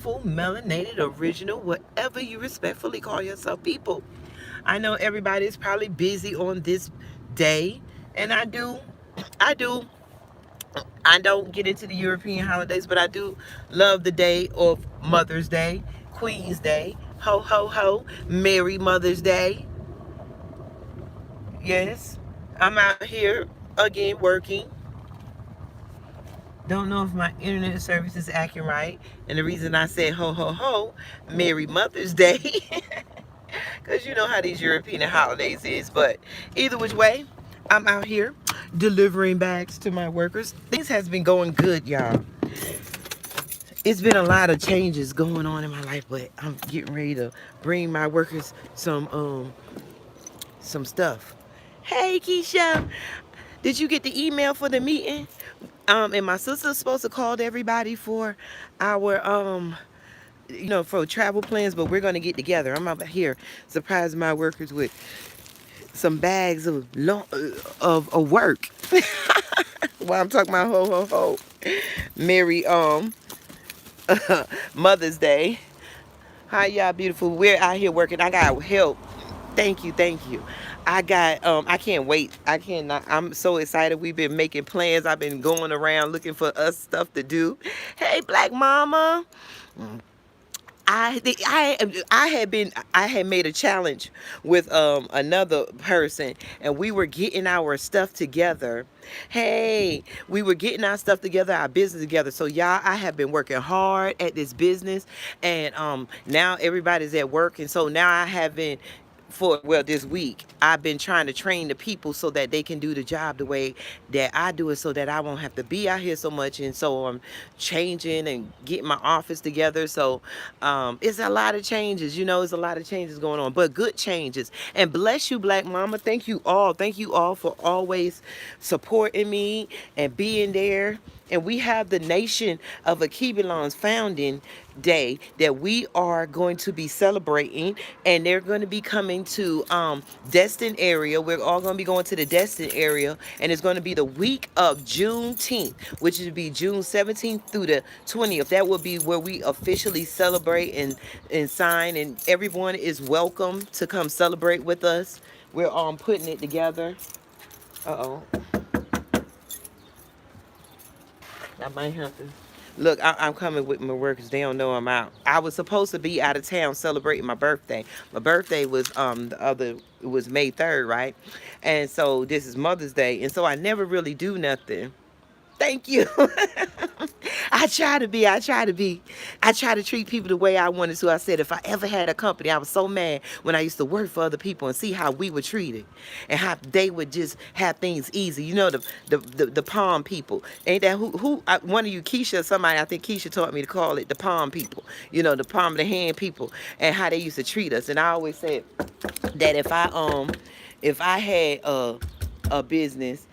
beautiful, melanated, original, whatever you respectfully call yourself, people. I know everybody is probably busy on this day, and I do. I don't get into the European holidays, but I do love the day of Mother's Day, Queen's Day, ho ho ho, Merry Mother's Day. Yes, I'm out here again working. Don't know if my internet service is acting right. And the reason I said ho ho ho, Merry Mother's Day, because you know how these European holidays is. But either which way, I'm out here delivering bags to my workers. Things has been going good, y'all. It's been a lot of changes going on in my life, but I'm getting ready to bring my workers some stuff. Hey Keisha, did you get the email for the meeting? And my sister's supposed to call everybody for our for travel plans, but we're gonna get together. I'm out here surprising my workers with some bags of work. While I'm talking about ho ho ho, Merry Mother's Day. Hi y'all beautiful. We're out here working. I got help. Thank you, thank you. I got I can't wait. I cannot. I'm so excited. We've been making plans. I've been going around looking for us stuff to do. Hey Black Mama. I had made a challenge with another person, and we were getting our stuff together. Hey, we were getting our stuff together, our business together. So y'all, I have been working hard at this business, and now everybody's at work, and so now I have been for this week I've been trying to train the people so that they can do the job the way that I do it, so that I won't have to be out here so much. And so I'm changing and getting my office together. So it's a lot of changes, it's a lot of changes going on, but good changes. And bless you, Black Mama. Thank you all for always supporting me and being there. And we have the Nation of Akibelon's founding day that we are going to be celebrating, and they're going to be coming to Destin area. We're all going to be going to the Destin area, and it's going to be the week of Juneteenth, which would be June 17th through the 20th. That will be where we officially celebrate and sign, and everyone is welcome to come celebrate with us. We're putting it together. Uh-oh. I might have to. Look, I'm coming with my workers. They don't know I'm out. I was supposed to be out of town celebrating my birthday. My birthday was it was May 3rd, right? And so this is Mother's Day, and so I never really do nothing. Thank you. I try to be. I try to treat people the way I wanted to. I said if I ever had a company, I was so mad when I used to work for other people and see how we were treated and how they would just have things easy. The palm people. Ain't that one of you, Keisha, somebody, I think Keisha taught me to call it the palm people. The palm of the hand people, and how they used to treat us. And I always said that if I had a business,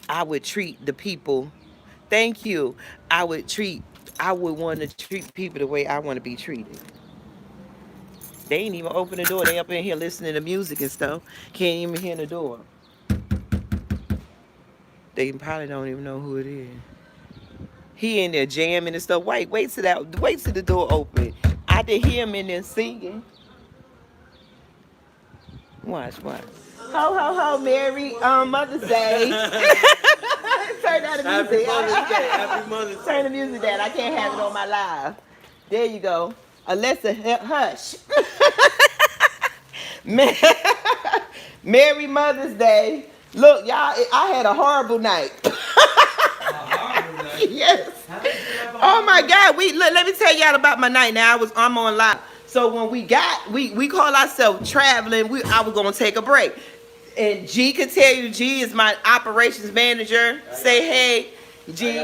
I would treat the people. Thank you. I would want to treat people the way I want to be treated. They ain't even open the door. They up in here listening to music and stuff. Can't even hear the door. They probably don't even know who it is. He in there jamming and stuff. Wait till the door open. I did hear him in there singing. Watch. Ho ho ho, Merry Mother's Day. Turn down the music. Happy Mother's Day. Turn the music down. I can't have it on my live. There you go. Alexa, hush. Merry Mother's Day. Look, y'all, I had a horrible night. Yes. Oh my God. Let me tell y'all about my night. Now I'm on live. So when we call ourselves traveling, I was gonna take a break. And G can tell you, G is my operations manager. Say hey, G.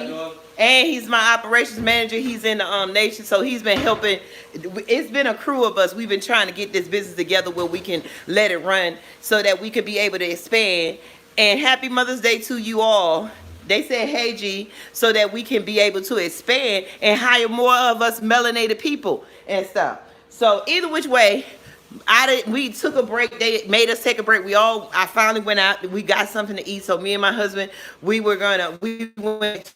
And he's my operations manager. He's in the Nation, so he's been helping. It's been a crew of us. We've been trying to get this business together where we can let it run so that we could be able to expand. And happy Mother's Day to you all. They said, hey, G, so that we can be able to expand and hire more of us melanated people and stuff. So either which way, we took a break. They made us take a break. I finally went out. We got something to eat. So me and my husband, we went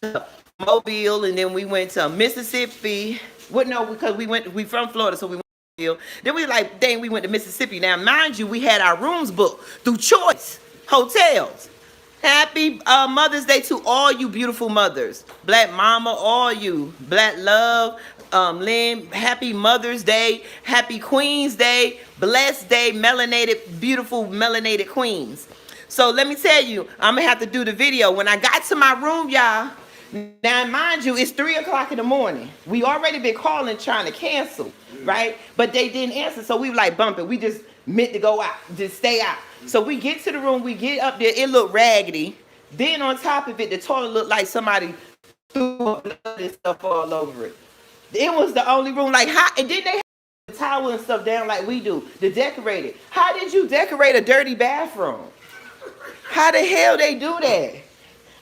to Mobile, and then we went to Mississippi. What? No, because we from Florida, so we went to Nashville. Then we like, dang, we went to Mississippi. Now, mind you, we had our rooms booked through Choice Hotels. Happy Mother's Day to all you beautiful mothers. Black Mama, all you. Black Love, Lynn, happy Mother's Day. Happy Queen's Day. Blessed day, melanated, beautiful melanated queens. So let me tell you, I'm going to have to do the video. When I got to my room, y'all, now mind you, it's 3 o'clock in the morning. We already been calling trying to cancel, right? But they didn't answer, so we were like bumping. We just meant to go out, just stay out. So we get to the room, we get up there, it looked raggedy. Then on top of it, the toilet looked like somebody threw blood and stuff all over it. It was the only room, like how, and then they had the towel and stuff down like we do to decorate it. How did you decorate a dirty bathroom? How the hell they do that?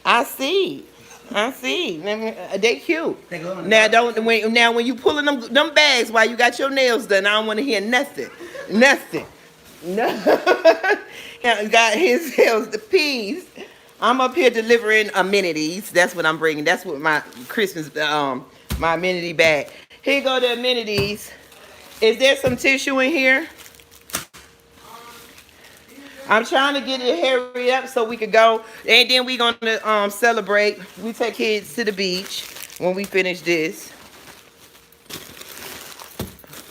I see. They cute. Now don't when you pulling them bags while you got your nails done, I don't want to hear nothing. Nothing. No. Got his nails, the peas. I'm up here delivering amenities. That's what I'm bringing. That's what my Christmas my amenity bag. Here go the amenities. Is there some tissue in here? I'm trying to get it hurry up so we could go. And then we're gonna celebrate. We take kids to the beach when we finish this.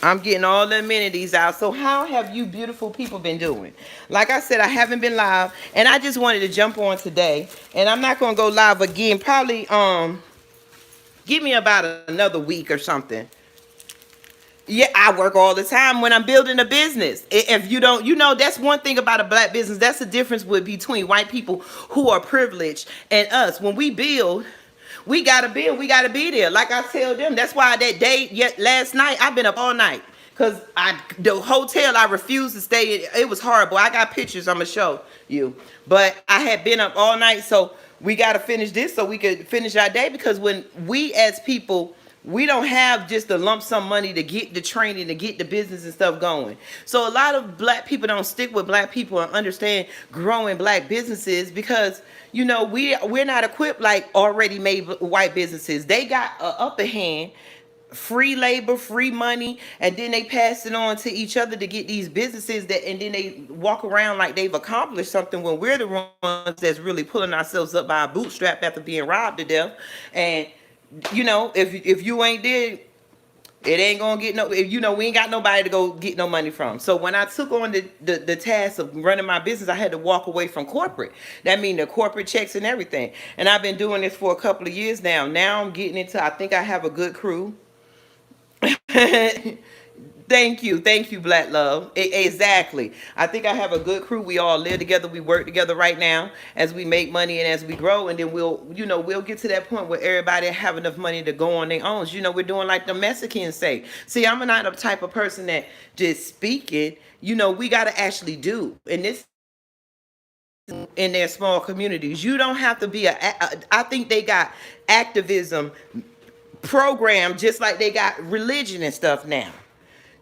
I'm getting all the amenities out. So how have you beautiful people been doing? Like I said, I haven't been live, and I just wanted to jump on today. And I'm not gonna go live again. Probably give me about another week or something. Yeah, I work all the time when I'm building a business. If you don't, that's one thing about a black business. That's the difference between white people who are privileged and us. When we build, we gotta build. We gotta be there. Like I tell them, that's why that day, last night, I've been up all night. Cause the hotel I refused to stay in, it was horrible. I got pictures I'm gonna show you. But I had been up all night, so we gotta finish this so we could finish our day. Because when we as people, we don't have just the lump sum money to get the training, to get the business and stuff going. So a lot of black people don't stick with black people and understand growing black businesses because, we're not equipped like already made white businesses. They got an upper hand, free labor, free money, and then they pass it on to each other to get these businesses and then they walk around like they've accomplished something when we're the ones that's really pulling ourselves up by a bootstrap after being robbed to death. And if you ain't there, it ain't gonna get no. We ain't got nobody to go get no money from. So when I took on the task of running my business, I had to walk away from corporate. That means the corporate checks and everything. And I've been doing this for a couple of years now. Now I'm getting into. I think I have a good crew. Thank you, Black Love. Exactly. I think I have a good crew. We all live together. We work together right now as we make money and as we grow. And then we'll get to that point where everybody have enough money to go on their own. We're doing like the Mexicans say. See, I'm not the type of person that just speaking. We got to actually do. And this in their small communities. You don't have to be I think they got activism program just like they got religion and stuff now.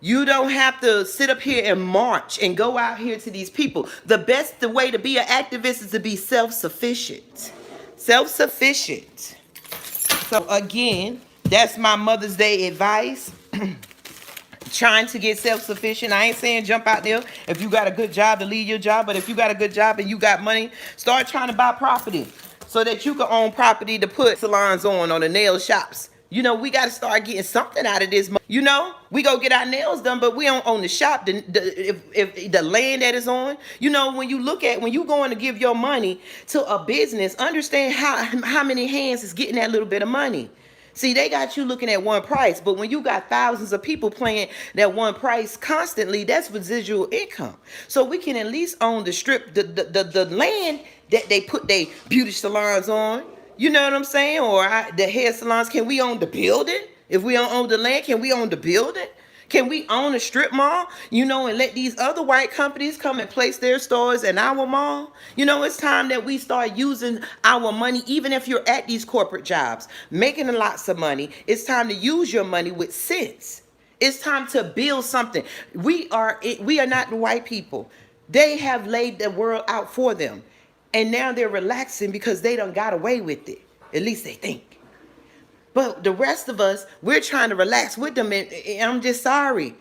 You don't have to sit up here and march and go out here to these people. The way to be an activist is to be self-sufficient. Self-sufficient. So again, that's my Mother's Day advice. Trying to get self-sufficient. I ain't saying jump out there if you got a good job to leave your job, but if you got a good job and you got money, start trying to buy property so that you can own property to put salons on or the nail shops. We got to start getting something out of this. We go get our nails done, but we don't own the shop. If the land that is on, when you going to give your money to a business, understand how many hands is getting that little bit of money. See, they got you looking at one price, but when you got thousands of people paying that one price constantly, that's residual income. So we can at least own the strip, the land that they put their beauty salons on. You know what I'm saying? Or the hair salons. Can we own the building? If we don't own the land, can we own the building? Can we own a strip mall? And let these other white companies come and place their stores in our mall? It's time that we start using our money, even if you're at these corporate jobs, making lots of money. It's time to use your money with sense. It's time to build something. We are not the white people. They have laid the world out for them. And now they're relaxing because they done got away with it. At least they think. But the rest of us, we're trying to relax with them, and I'm just sorry.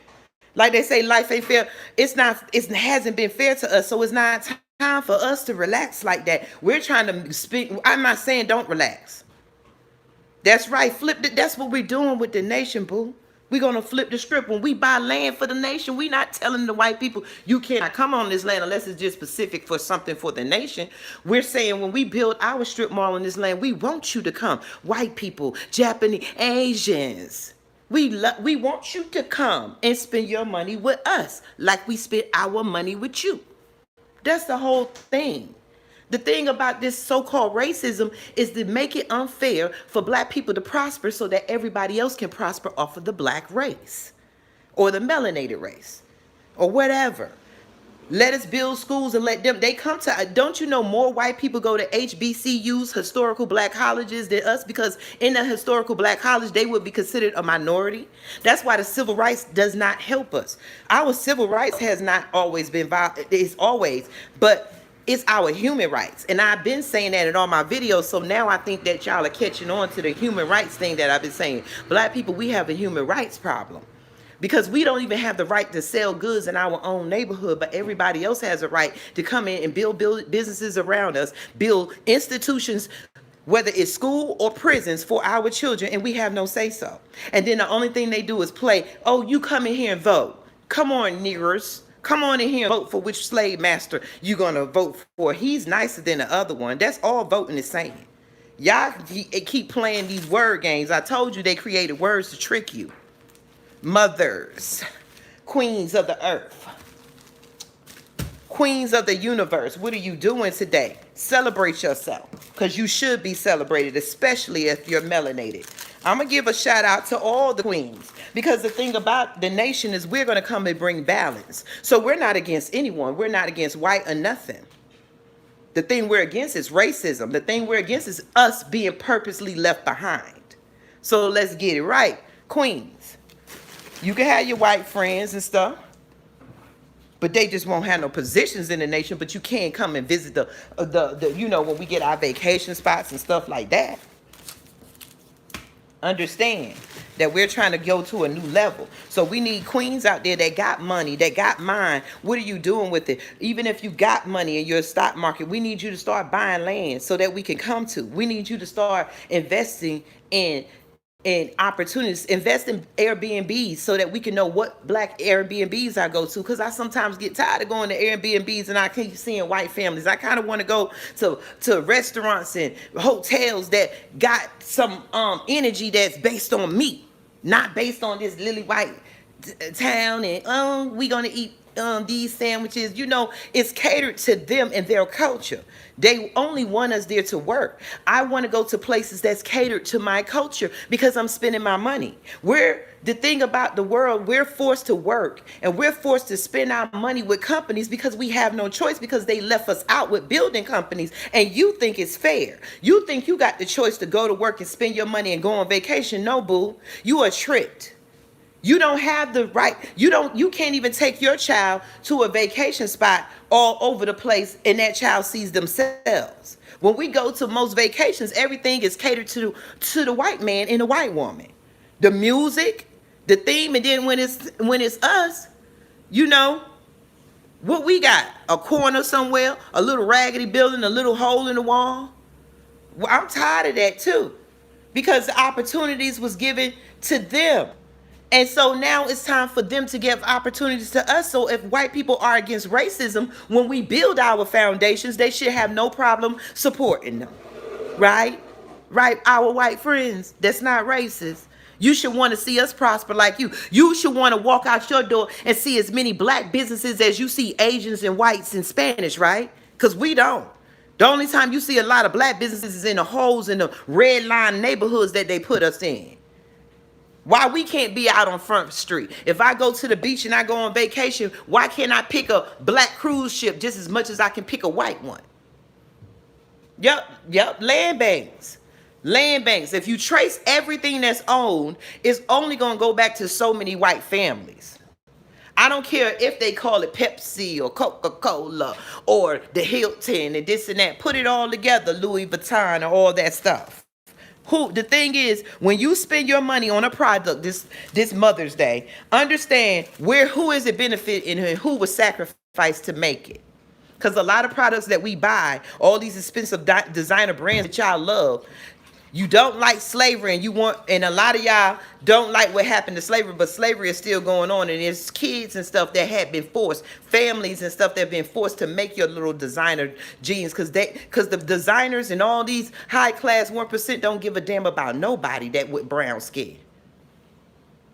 Like they say, life ain't fair. It's not. It hasn't been fair to us, so it's not time for us to relax like that. We're trying to speak. I'm not saying don't relax. That's right. That's what we're doing with the nation, boo. We're gonna flip the script. When we buy land for the nation, we not telling the white people you cannot come on this land unless it's just specific for something for the nation. We're saying when we build our strip mall on this land, we want you to come. White people, Japanese, Asians. We want you to come and spend your money with us, like we spend our money with you. That's the whole thing. The thing about this so-called racism is to make it unfair for black people to prosper so that everybody else can prosper off of the black race or the melanated race or whatever. Let us build schools and let them, they come to, don't you know more white people go to HBCUs, historical black colleges, than us? Because in a historical black college, they would be considered a minority. That's why the civil rights does not help us. Our civil rights has not always been violent. It's always, but it's our human rights. And I've been saying that in all my videos. So now I think that y'all are catching on to the human rights thing that I've been saying. Black people, we have a human rights problem. Because we don't even have the right to sell goods in our own neighborhood, but everybody else has a right to come in and build businesses around us, build institutions, whether it's school or prisons for our children, and we have no say so. And then the only thing they do is play, oh, you come in here and vote. Come on, niggers. Come on in here and vote for which slave master you're going to vote for. He's nicer than the other one. That's all voting is saying. Y'all keep playing these word games. I told you they created words to trick you. Mothers, queens of the earth, queens of the universe. What are you doing today? Celebrate yourself, because you should be celebrated, especially if you're melanated. I'm going to give a shout out to all the queens, because the thing about the nation is we're going to come and bring balance. So we're not against anyone. We're not against white or nothing. The thing we're against is racism. The thing we're against is us being purposely left behind. So let's get it right. Queens, you can have your white friends and stuff, but they just won't have no positions in the nation. But you can come and visit the you know, when we get our vacation spots and stuff like that. Understand that we're trying to go to a new level. So we need queens out there that got money, that got mind. What are you doing with it? Even if you got money in your stock market, we need you to start buying land so that we can come to. We need you to start investing in opportunities, invest in Airbnbs so that we can know what black Airbnbs I go to, because I sometimes get tired of going to Airbnbs and I keep seeing white families. I kind of want to go to restaurants and hotels that got some energy that's based on me, not based on this lily white town and we gonna eat these sandwiches. You know, it's catered to them and their culture. They only want us there to work. I want to go to places that's catered to my culture because I'm spending my money. The thing about the world, we're forced to work and we're forced to spend our money with companies because we have no choice, because they left us out with building companies. And you think it's fair. You think you got the choice to go to work and spend your money and go on vacation. No, boo. You are tricked. You don't have the right. You can't even take your child to a vacation spot all over the place and that child sees themselves. When we go to most vacations, everything is catered to the white man and the white woman. The music, the theme, and then when it's us, you know, what we got? A corner somewhere, a little raggedy building, a little hole in the wall. Well, I'm tired of that too, because the opportunities was given to them. And so now it's time for them to give opportunities to us. So if white people are against racism, when we build our foundations, they should have no problem supporting them. Right? Right? Our white friends, that's not racist. You should want to see us prosper like you. You should want to walk out your door and see as many black businesses as you see Asians and whites and Spanish, right? Because we don't. The only time you see a lot of black businesses is in the holes in the red line neighborhoods that they put us in. Why we can't be out on Front Street? If I go to the beach and I go on vacation, why can't I pick a black cruise ship just as much as I can pick a white one? Yep, land banks. Land banks. If you trace everything that's owned, it's only going to go back to so many white families. I don't care if they call it Pepsi or Coca-Cola or the Hilton and this and that. Put it all together, Louis Vuitton or all that stuff. Who the thing is, when you spend your money on a product this Mother's Day, understand where who is it benefiting and who was sacrificed to make it. Because a lot of products that we buy, all these expensive designer brands that y'all love, you don't like slavery, and you want, and a lot of y'all don't like what happened to slavery, but slavery is still going on, and there's kids and stuff that have been forced, families and stuff that have been forced to make your little designer jeans, because the designers and all these high class 1% don't give a damn about nobody that with brown skin.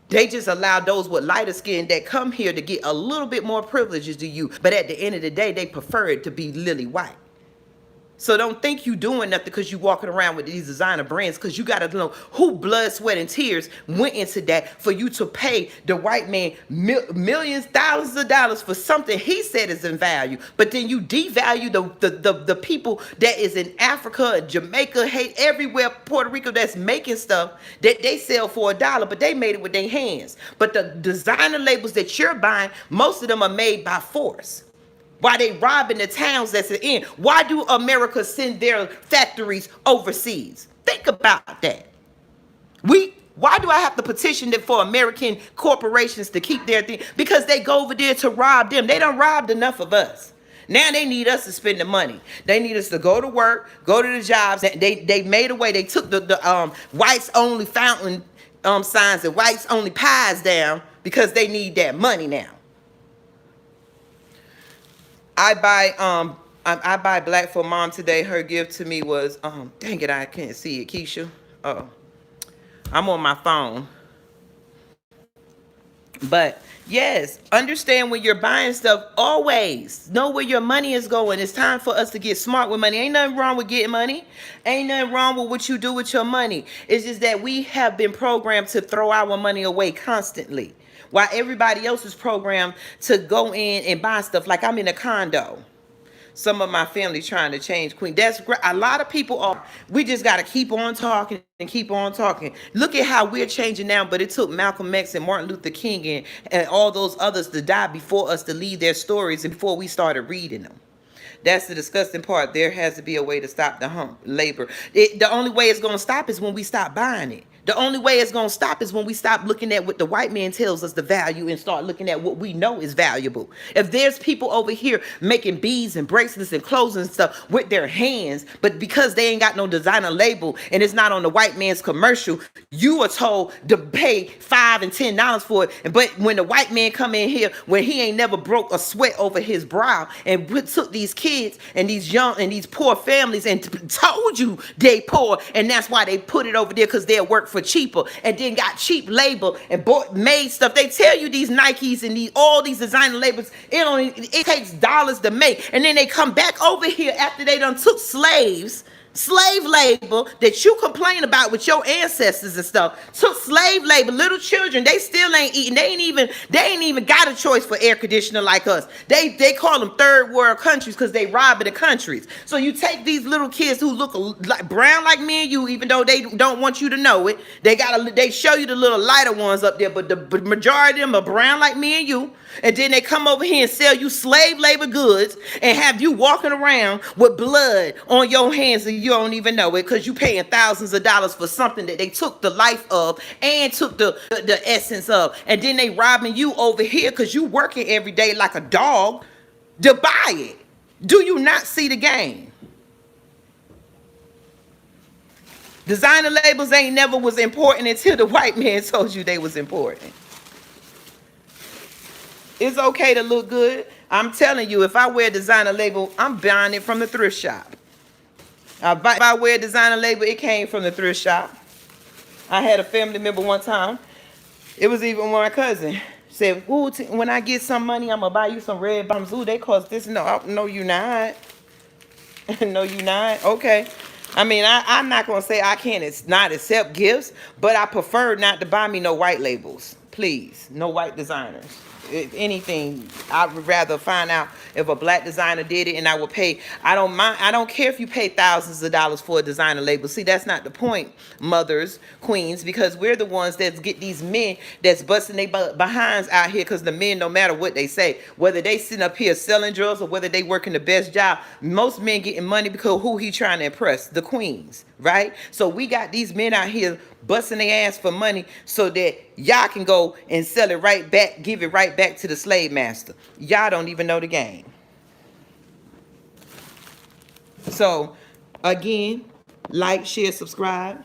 They just allow those with lighter skin that come here to get a little bit more privileges to you, but at the end of the day, they prefer it to be lily white. So don't think you doing nothing because you walking around with these designer brands, because you got to know who blood, sweat, and tears went into that for you to pay the white man millions, thousands of dollars for something he said is in value. But then you devalue the people that is in Africa, Jamaica, Haiti, everywhere, Puerto Rico, that's making stuff that they sell for $1, but they made it with their hands. But the designer labels that you're buying, most of them are made by force. Why they robbing the towns that's in? Why do America send their factories overseas? Think about that. Why do I have to petition it for American corporations to keep their thing? Because they go over there to rob them. They done robbed enough of us. Now they need us to spend the money. They need us to go to work, go to the jobs. They made a way. They took the whites only fountain signs and whites only pies down because they need that money now. I buy black for mom today. Her gift to me was dang it, I can't see it, Keisha. Oh, I'm on my phone. But yes, understand when you're buying stuff, always know where your money is going. It's time for us to get smart with money. Ain't nothing wrong with getting money. Ain't nothing wrong with what you do with your money. It's just that we have been programmed to throw our money away constantly, while everybody else is programmed to go in and buy stuff. Like I'm in a condo. Some of my family trying to change Queen. That's great. A lot of people are. We just got to keep on talking and keep on talking. Look at how we're changing now, but it took Malcolm X and Martin Luther King and all those others to die before us to leave their stories and before we started reading them. That's the disgusting part. There has to be a way to stop the labor. The only way it's going to stop is when we stop buying it. The only way it's going to stop is when we stop looking at what the white man tells us the value and start looking at what we know is valuable. If there's people over here making beads and bracelets and clothes and stuff with their hands, but because they ain't got no designer label and it's not on the white man's commercial, you are told to pay $5 and $10 for it. But when the white man come in here, when he ain't never broke a sweat over his brow and took these kids and these young and these poor families and told you they poor, and that's why they put it over there, because they'll work for cheaper, and then got cheap label and made stuff. They tell you these Nikes and all these designer labels, it takes dollars to make, and then they come back over here after they done took slave labor that you complain about with your ancestors and stuff. Took slave labor, little children, they still ain't eating. They ain't even got a choice for air conditioner like us. They call them third world countries because they robbing the countries. So you take these little kids who look like brown like me and you, even though they don't want you to know it. They show you the little lighter ones up there, but the majority of them are brown like me and you. And then they come over here and sell you slave labor goods and have you walking around with blood on your hands and you don't even know it, because you paying thousands of dollars for something that they took the life of and took the essence of. And then they robbing you over here because you working every day like a dog to buy it. Do you not see the game? Designer labels ain't never was important until the white man told you they was important. It's okay to look good. I'm telling you, if I wear a designer label, I'm buying it from the thrift shop. If I wear a designer label, it came from the thrift shop. I had a family member one time. It was even my cousin. Said, ooh, when I get some money, I'm going to buy you some red bottoms. Ooh, they cost this. No, you not. No, you not. Okay. I mean, I'm not going to say I can't not accept gifts, but I prefer not to buy me no white labels. Please, no white designers. If anything, I would rather find out if a black designer did it, and I will pay. I don't mind. I don't care if you pay thousands of dollars for a designer label. See, that's not the point, mothers, queens, because we're the ones that get these men that's busting their behinds out here, because the men, no matter what they say, whether they sitting up here selling drugs or whether they working the best job, most men getting money because who he trying to impress? The queens. right? So we got these men out here busting their ass for money so that y'all can go and sell it right back, give it right back to the slave master. Y'all don't even know the game. So, again, like, share, subscribe.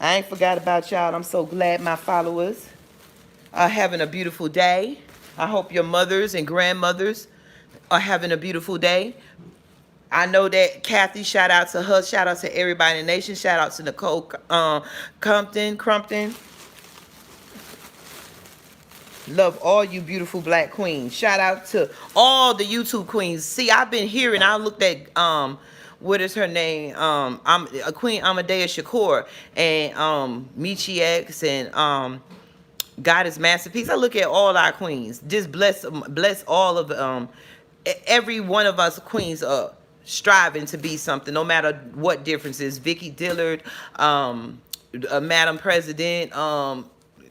I ain't forgot about y'all. I'm so glad my followers are having a beautiful day. I hope your mothers and grandmothers are having a beautiful day. I know that Kathy, shout out to her, shout out to everybody in the nation, shout out to Nicole Crumpton. Love all you beautiful black queens. Shout out to all the YouTube queens. See, I've been hearing, I looked at what is her name? I'm a Queen Amadeus Shakur and Michi X and Goddess Masterpiece. I look at all our queens. Just bless all of every one of us queens striving to be something, no matter what differences. Vicky Dillard, Madam President,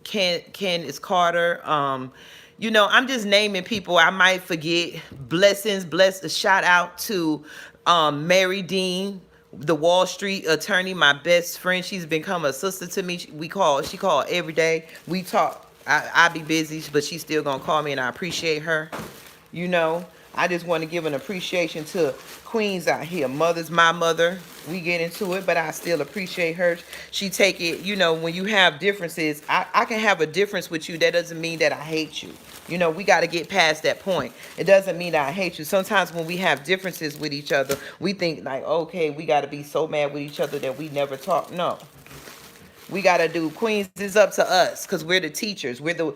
Candace Carter. You know, I'm just naming people I might forget. Blessings, bless a shout out to Mary Dean, the Wall Street attorney, my best friend. She's become a sister to me. She called every day. We talk. I be busy, but she's still gonna call me, and I appreciate her. You know, I just want to give an appreciation to queens out here. Mother's my mother. We get into it, but I still appreciate her. She take it, you know, when you have differences, I can have a difference with you. That doesn't mean that I hate you. You know, we got to get past that point. It doesn't mean that I hate you. Sometimes when we have differences with each other, we think like, okay, we got to be so mad with each other that we never talk. No. We got to do queens. It's up to us because we're the teachers. We the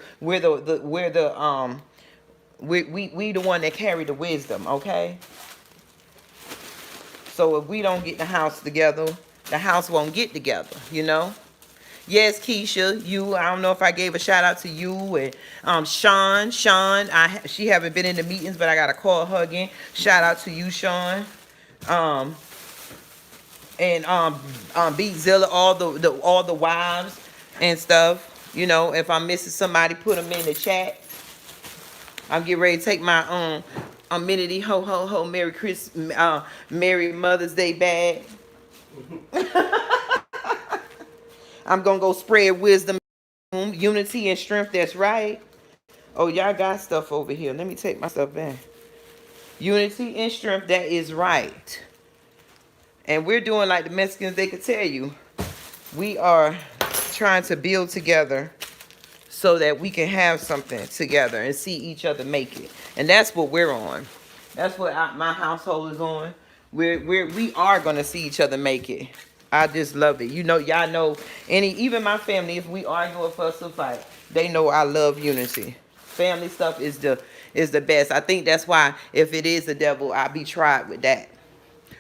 one that carry the wisdom, okay? So if we don't get the house together, the house won't get together, you know? Yes, Keisha, you, I don't know if I gave a shout out to you and Sean, she haven't been in the meetings, but I got to call her again. Shout out to you, Sean. Um, and Beatzilla, all the wives and stuff. You know, if I'm missing somebody, put them in the chat. I'm getting ready to take my amenity ho ho ho Merry Mother's Day bag. I'm gonna go spread wisdom, unity, and strength. That's right. Oh, y'all got stuff over here. Let me take my stuff back. Unity and strength. That is right. And we're doing like the Mexicans. They could tell you. We are trying to build together so that we can have something together and see each other make it. And that's what we're on. That's what my household is on. We are gonna see each other make it. I just love it. You know, y'all know even my family, if we argue or fuss or fight, they know I love unity. Family stuff is the best. I think that's why if it is the devil, I'll be tried with that.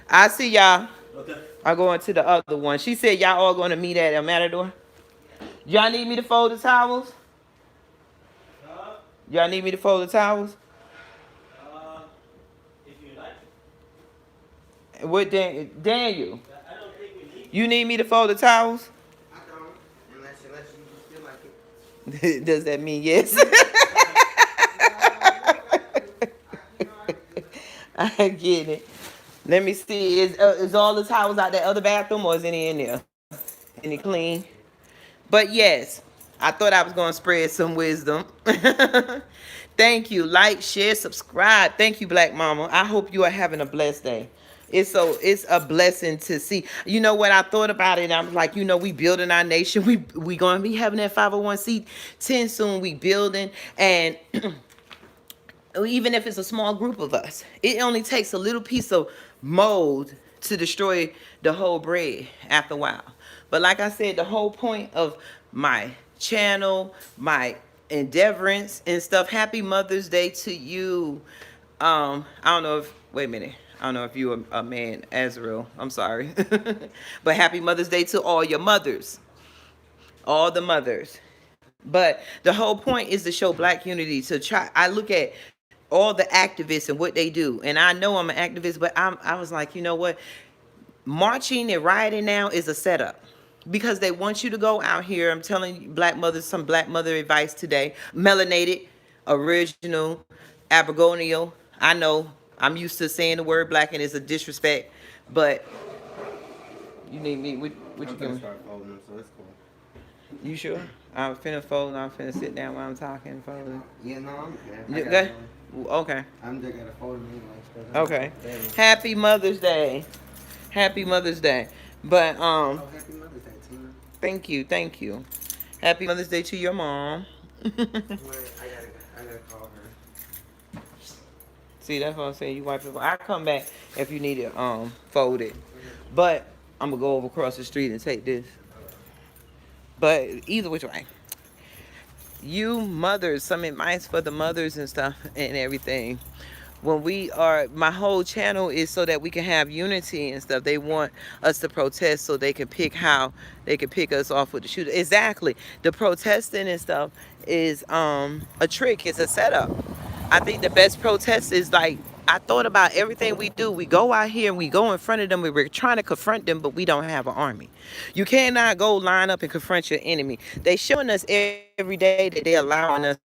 I see y'all. Okay. I'm going to the other one. She said y'all all gonna meet at El Matador. Y'all need me to fold the towels? Y'all need me to fold the towels? If you like. What Daniel? I don't think we need. You need me to fold the towels? I don't, unless you feel like it. Does that mean yes? I get it. Let me see. Is all the towels out that other bathroom or is any in there? Any clean? But yes, I thought I was going to spread some wisdom. Thank you. Like, share, subscribe. Thank you, Black Mama. I hope you are having a blessed day. It's a blessing to see. You know what, I thought about it and I was like, you know, we building our nation. We going to be having that 501c10 soon. We building, and even if it's a small group of us, it only takes a little piece of mold to destroy the whole bread after a while. But like I said, the whole point of my channel, my endeavorance and stuff, happy Mother's Day to you. I don't know if, wait a minute. I don't know if you're a man, Azrael. I'm sorry. But happy Mother's Day to all your mothers. All the mothers. But the whole point is to show black unity. To try, I look at all the activists and what they do, and I know I'm an activist, but I was like, you know what? Marching and rioting now is a setup because they want you to go out here. I'm telling you, black mothers, some black mother advice today. Melanated, original, aboriginal. I know I'm used to saying the word black and it's a disrespect, but You need me? What you I'm give gonna me? start folding them, so it's cool. You sure? I'm finna fold. I'm finna sit down while I'm talking. Folding. Yeah, no, I'm good. I You got good? them. Okay. I'm just gonna fold them anyway, because I'm Okay. ready. Happy Mother's Day. Happy Mother's Day. But Oh, happy Mother's Day, Tina. thank you, thank you. Happy Mother's Day to your mom. Wait, I gotta call her. See, that's what I'm saying. You wipe it. I come back if you need it folded. But I'm gonna go over across the street and take this. But either which way, you mothers, some advice for the mothers and stuff and everything. When we are, my whole channel is so that we can have unity and stuff. They want us to protest so they can pick how they can pick us off with the shooter. Exactly. The protesting and stuff is a trick. It's a setup. I think the best protest is like, I thought about everything we do. We go out here and we go in front of them and we're trying to confront them, but we don't have an army. You cannot go line up and confront your enemy. They showing us every day that they're allowing us.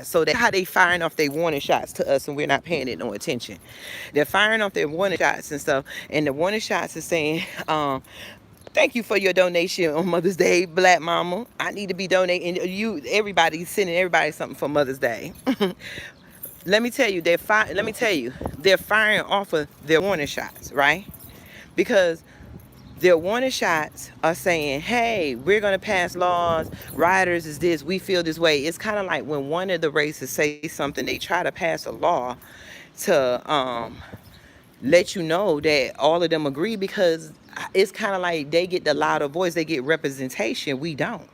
So that's how they firing off their warning shots to us, and we're not paying it no attention. They're firing off their warning shots and stuff, and the warning shots is saying, "Thank you for your donation on Mother's Day, Black Mama. I need to be donating." You, everybody sending everybody something for Mother's Day. Let me tell you, they're firing off of their warning shots, right? Because their warning shots are saying, hey, we're going to pass laws. Rioters is this. We feel this way. It's kind of like when one of the races say something, they try to pass a law to let you know that all of them agree, because it's kind of like they get the louder voice. They get representation. We don't.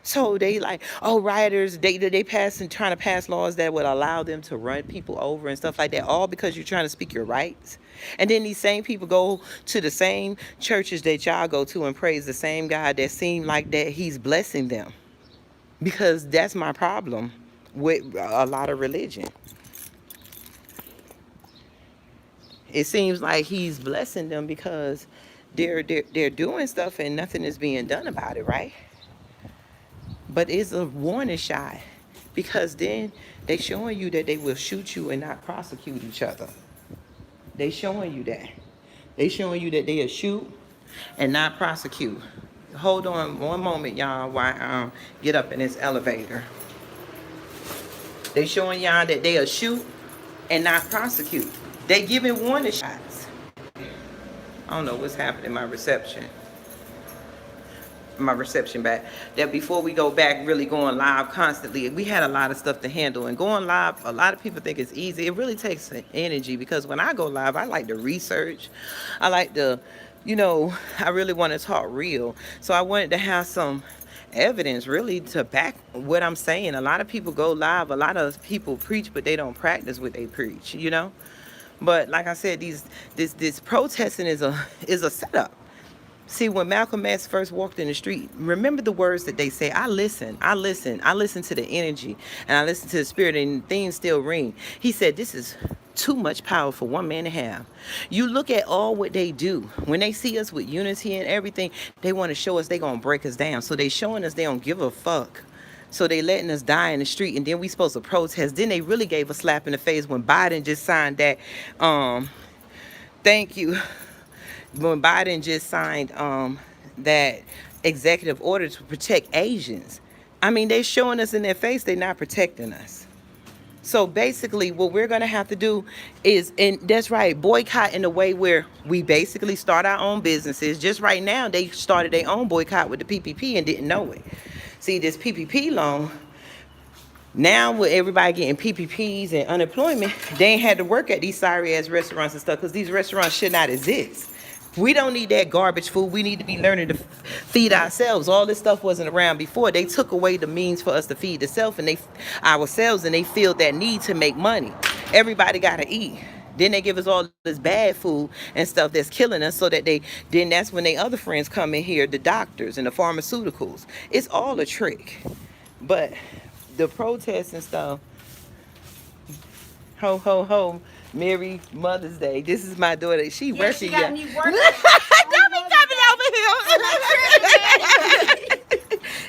So they like, oh, rioters, they passing, trying to pass laws that would allow them to run people over and stuff like that, all because you're trying to speak your rights. And then these same people go to the same churches that y'all go to and praise the same God that seem like that he's blessing them. Because that's my problem with a lot of religion. It seems like he's blessing them because they're doing stuff and nothing is being done about it, right? But it's a warning shot, because then they showing you that they will shoot you and not prosecute each other. They showing you that. They showing you that they'll shoot and not prosecute. Hold on one moment, y'all, while I get up in this elevator. They showing y'all that they'll shoot and not prosecute. They giving warning shots. I don't know what's happening in my reception back, that before we go back really going live constantly, we had a lot of stuff to handle, and going live, a lot of people think it's easy. It really takes energy, because when I go live, I like to research. I like to, I really want to talk real. So I wanted to have some evidence really to back what I'm saying. A lot of people go live, a lot of people preach, but they don't practice what they preach, But like I said, this protesting is a setup. See, when Malcolm X first walked in the street, remember the words that they say. I listen to the energy, and I listen to the spirit, and things still ring. He said, this is too much power for one man to have. You look at all what they do. When they see us with unity and everything, they want to show us they going to break us down. So they showing us they don't give a fuck. So they letting us die in the street, and then we supposed to protest. Then they really gave a slap in the face when Biden just signed that, thank you, when Biden just signed that executive order to protect Asians. I mean, they're showing us in their face they're not protecting us. So basically what we're going to have to do is, and that's right, boycott in a way where we basically start our own businesses. Just right now, they started their own boycott with the PPP and didn't know it. See, this PPP loan, now with everybody getting PPPs and unemployment, they ain't had to work at these sorry ass restaurants and stuff, because these restaurants should not exist. We don't need that garbage food. We need to be learning to feed ourselves. All this stuff wasn't around before. They took away the means for us to feed ourselves, and they feel that need to make money. Everybody got to eat. Then they give us all this bad food and stuff that's killing us, so that that's when they other friends come in here, the doctors and the pharmaceuticals. It's all a trick. But the protests and stuff, ho, ho, ho. Merry Mother's Day. This is my daughter. She Yeah, she working. got me working. Don't be coming over here.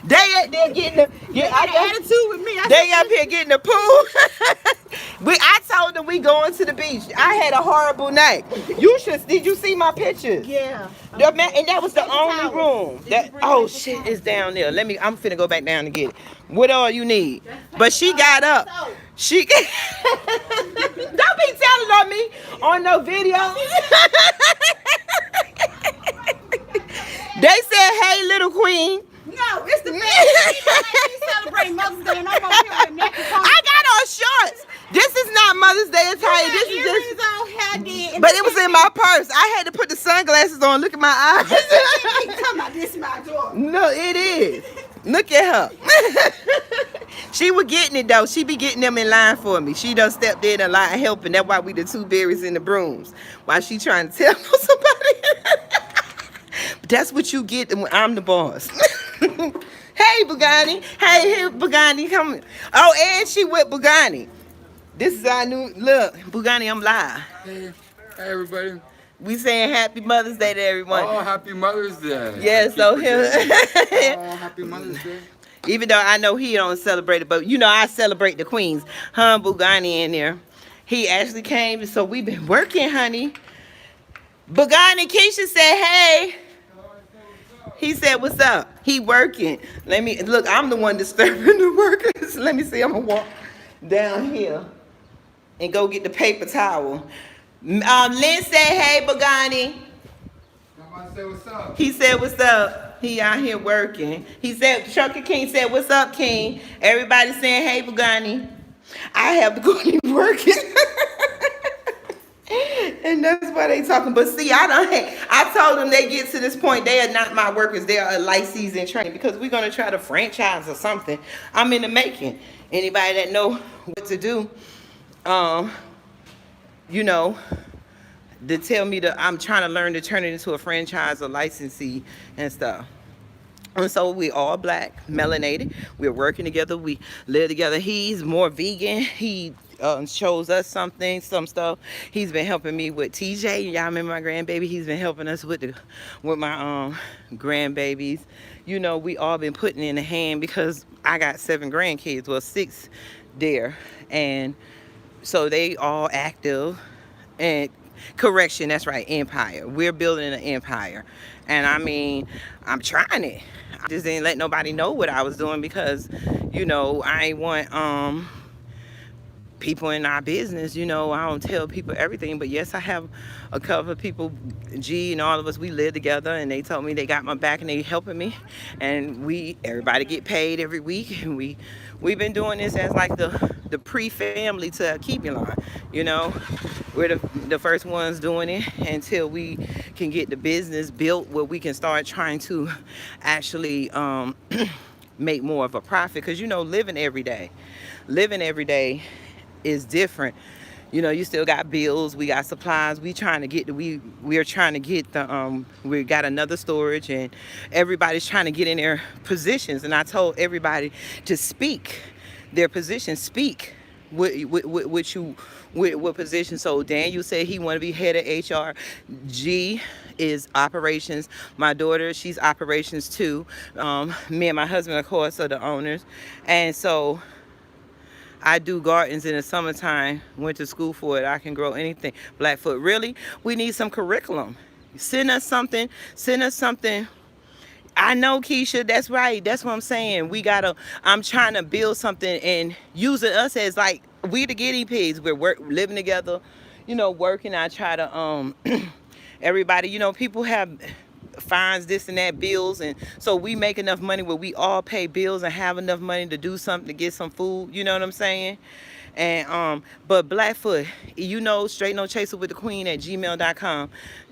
They're getting They got an attitude with me. they up here getting the pool. I told them we going to the beach. I had a horrible night. Did you see my pictures? Yeah. And that was the only room. Shit is down there. I'm finna go back down and get it. What all you need? But she got up. She don't be telling on me on no video. They said, "Hey, little queen." No, it's the best. We celebrate Mother's Day and I'm over here with necklace on. I got on shorts. This is not Mother's Day attire. This is earrings just. on, hair did. But it was in my purse. I had to put the sunglasses on. Look at my eyes. Talking about this my daughter. No, it is. Look at her. She was getting it though. She be getting them in line for me. She done stepped in a line helping. That's why we the two berries in the brooms. While she trying to tell somebody. But that's what you get when I'm the boss. Hey, Pagani. Hey, Pagani, come. Oh, and she with Pagani. This is our new look. Pagani, I'm live. Hey, everybody. We saying Happy Mother's Day to everyone. Oh, happy Mother's Day. Yeah, so him. Oh, happy Mother's Day. Even though I know he don't celebrate it, but you know I celebrate the queens. Pagani in there. He actually came, so we've been working, honey. Pagani, Keisha said, hey. He said, what's up? He working. Look, I'm the one disturbing the workers. Let me see, I'm gonna walk down here and go get the paper towel. Lynn said, hey, Pagani. Somebody say what's up. He said, what's up? He out here working. He said, Chucky King said, what's up, King? Everybody saying, hey, Pagani. I have to go and work it. And that's why they talking. But see, I told them they get to this point, they are not my workers. They are a license in training because we're going to try to franchise or something. I'm in the making. Anybody that know what to do, you know, to tell me that I'm trying to learn to turn it into a franchise or licensee and stuff. And so we all black, melanated. We're working together. We live together. He's more vegan. He shows us some stuff. He's been helping me with TJ. Y'all remember my grandbaby? He's been helping us with my grandbabies. You know, we all been putting in a hand because I got 7 grandkids. Well, 6 there. And so they all active. And correction, that's right, empire. We're building an empire. And I mean, I'm trying it. I just didn't let nobody know what I was doing because, you know, I ain't want people in our business, you know, I don't tell people everything. But yes, I have a couple of people, G and all of us, we live together, and they told me they got my back and they helping me. And everybody get paid every week. And we've been doing this as like the pre-family to Keepulon, you know. We're the first ones doing it until we can get the business built where we can start trying to actually make more of a profit. Because, you know, living every day is different. You know, you still got bills, we got supplies. We are trying to get we got another storage, and everybody's trying to get in their positions. And I told everybody to speak their position, speak what position. So Daniel said he want to be head of HR. G is operations. My daughter, she's operations too. Me and my husband, of course, are the owners. And so I do gardens in the summertime. Went to school for it. I can grow anything. Blackfoot, really? We need some curriculum. Send us something. I know, Keisha, that's right. That's what I'm saying. I'm trying to build something and using us as like, we the guinea pigs. We're living together, you know, working. I try to, everybody, you know, people have fines, this and that, bills. And so we make enough money where we all pay bills and have enough money to do something, to get some food. You know what I'm saying? And, but Blackfoot, you know, straight no chaser with the queen at gmail.com.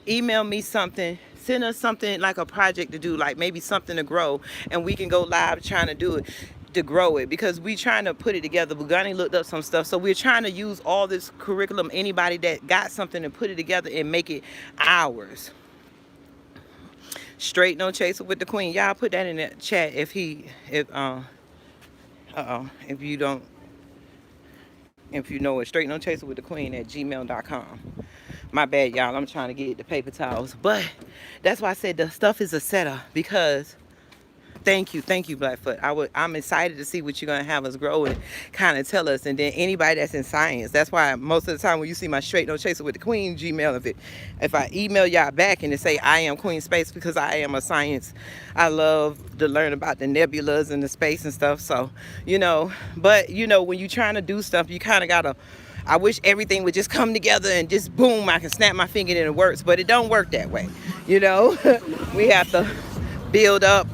Email me something. Send us something like a project to do, like maybe something to grow, and we can go live trying to do it, to grow it, because we trying to put it together. Pagani looked up some stuff, so we're trying to use all this curriculum, anybody that got something, to put it together and make it ours. Straight no chaser with the queen. Y'all put that in the chat if you know it. Straight no chaser with the queen at gmail.com. My bad, y'all. I'm trying to get the paper towels. But that's why I said the stuff is a setup, because Thank you, Blackfoot. I'm excited to see what you're gonna have us grow and kind of tell us. And then anybody that's in science, that's why most of the time when you see my straight no chaser with the Queen Gmail, if I email y'all back and it say I am Queen Space because I am a science, I love to learn about the nebulas and the space and stuff. So but when you're trying to do stuff, you kind of gotta. I wish everything would just come together and just boom, I can snap my finger and it works, but it don't work that way. We have to build up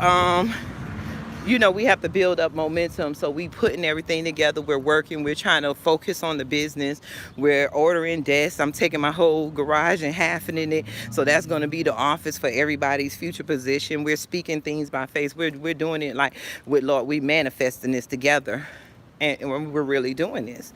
we have to build up momentum. So we putting everything together. We're working. We're trying to focus on the business. We're ordering desks. I'm taking my whole garage and halving in it. So that's going to be the office for everybody's future position. We're speaking things by faith. We're doing it like with Lord. We manifesting this together. And we're really doing this,